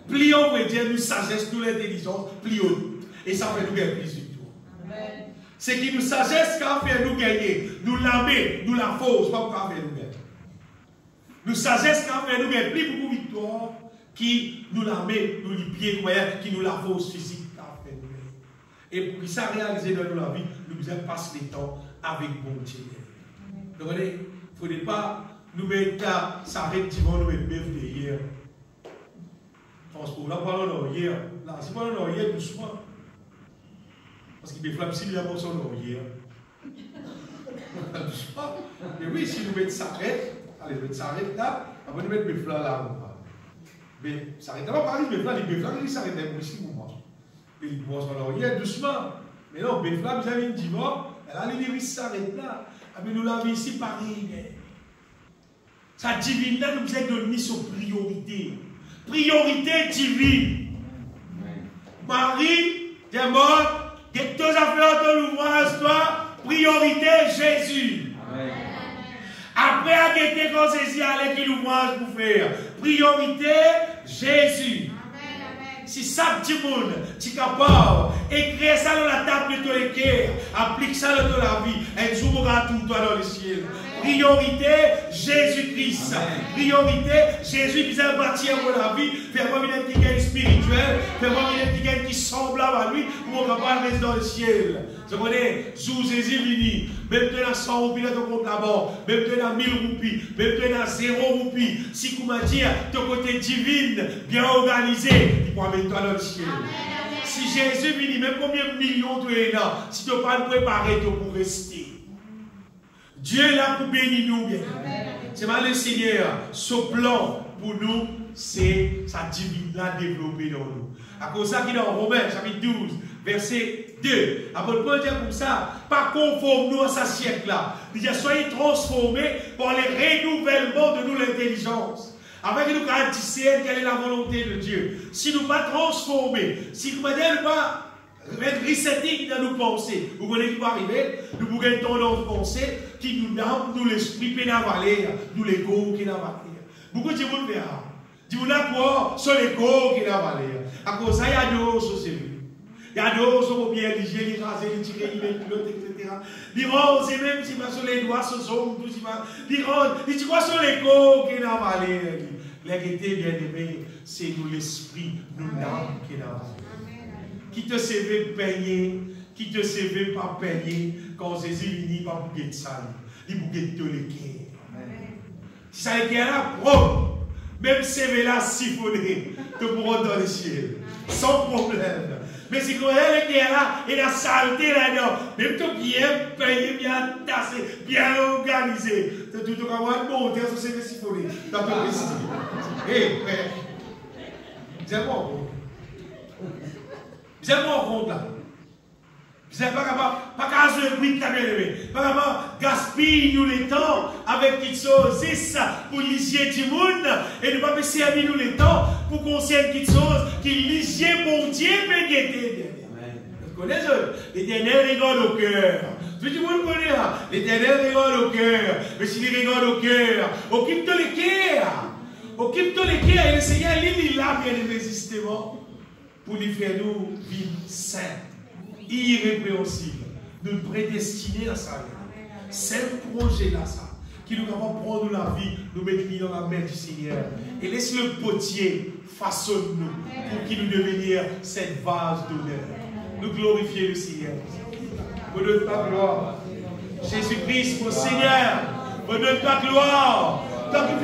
plus on veut dire nous sagesse, nous l'intelligence, plus on doute. Et ça fait nous gagner plus de victoire. Amen. C'est qui nous sagesse qu'a fait nous gagner. Nous l'aimer, nous la force, pas qu'a fait nous gagner. Nous sagesse qu'a fait nous gagner plus beaucoup de victoire qui nous l'aimer, nous les pieds, qui nous la force physique qu'a fait nous gagner. Et pour que ça réalise dans la vie, nous devons passer le temps avec bon Dieu. Donc, il ne faudrait pas nous mettre à s'arrêter devant nous et bœuf de hier. Transport, là, parlons hier, Là, c'est pas un oreiller doucement. Parce qu'il peut flapper si il a son oreiller. Doucement. Mais oui, si nous mettons s'arrête, allez, nous mettons s'arrête là, après nous mettons le flanc là. Mais s'arrête là, par exemple, le flanc, il s'arrête là, ici, pour moi. Il prend son oreiller doucement. Mais non, le flanc, vous avez une divorce, là, il s'arrête là. Mais nous l'avons ici, pareil. Sa divine là, nous avons donné sur priorité. Priorité divine. Marie, t'es mort, que deux affaires de l'ouvrage, toi, priorité Jésus. Amen. Après, à quitter quand c'est avec qui l'ouvrage pour faire. Priorité Jésus. Amen. Si ça, petit monde, tu es capable, écrire ça dans la table de ton cœur, applique ça dans ta vie, et tu mourras tout toi dans le ciel. Priorité Jésus-Christ. Priorité Jésus qui a bâti à la vie. Fais-moi une quelqu'un spirituel. Fais-moi une quelqu'un qui semblable à lui pour qu'on va rester dans le ciel. Je connais, sous Jésus vini, même tu as 100 roupies dans ton compte là-bas, même tu as 1000 roupies, même tu as 0 roupies. Si tu m'as dit, ton côté divine, bien organisé, il pourra mettre toi dans le ciel. Si Jésus vini, même combien de millions tu es là, si tu n'as pas préparé, tu pour rester. Dieu est là pour bénir nous bien. C'est mal le Seigneur. Ce plan pour nous, c'est sa divine là développée dans nous. À cause de ça, qui est dans Romains chapitre 12, verset 2. Après, Paul dit comme ça, pas conforme nous à sa siècle là. Il dit, soyez transformés par les renouvellements de nous l'intelligence. Avec nous, quand discerner quelle est la volonté de Dieu. Si nous ne pas transformer, si nous ne pas mettre resetting dans nos pensées, vous connaissez qui va arriver, nous pouvons une tendance de penser qui nous donne nous l'esprit pénavaler, nous l'ego qui n'a pas valé. Beaucoup de gens verra. Dis-vous là quoi, c'est l'ego qui n'a pas valé. À cause de ça, il y a d'autres choses. Il y a d'autres choses pour bien liger, les raser, les tirer, les mettre, etc. Les roses, et même si sur les doigts, ce sont tout si mal. Les roses, ils disent quoi sur l'ego qui n'a pas valé. L'égalité, bien aimé, c'est nous l'esprit, nous l'âme qui n'a pas valé. Qui te savait payer, qui te savait pas payer, quand Jésus vient par bouquet de salle, il bouquet de l'équerre. Si ça l'équerre là, propre, même CV là siphonné, te pourront dans le ciel, sans problème. Mais si vous avez l'équerre là, et la saleté là-dedans, même tout bien payé, bien tassé, bien organisé, tu tout comme un bon terre sur CV siphonné, dans ton récit. Hé, frère, c'est bon. Vous êtes mon compte là. Vous n'êtes pas capable, pas capable de bruit de ta bien-aimée. Pas capable de gaspiller nous les temps avec qui chose, c'est ça, pour lisier du monde. Et ne pas servir nous les temps pour qu'on sait quelque chose qui lisier bon Dieu, mais guetter. Vous connaissez l'Éternel rigole au cœur. Tout le monde connaît là. L'Éternel rigole au cœur. Mais s'il rigole au cœur, occupe-toi les cœurs. Occupe-toi les cœurs. Et le Seigneur, il là bien irrésistablement. Pour lui faire nous vivre sainte, irrépréhensible, nous prédestiner à ça. C'est un projet là, ça, qui nous va prendre la vie, nous mettre dans la main du Seigneur. Et laisse le potier façonne-nous pour qu'il nous devienne cette vase d'honneur. Nous glorifier le Seigneur. Redonne ta gloire. Jésus-Christ, mon Seigneur, redonne ta gloire. Tant que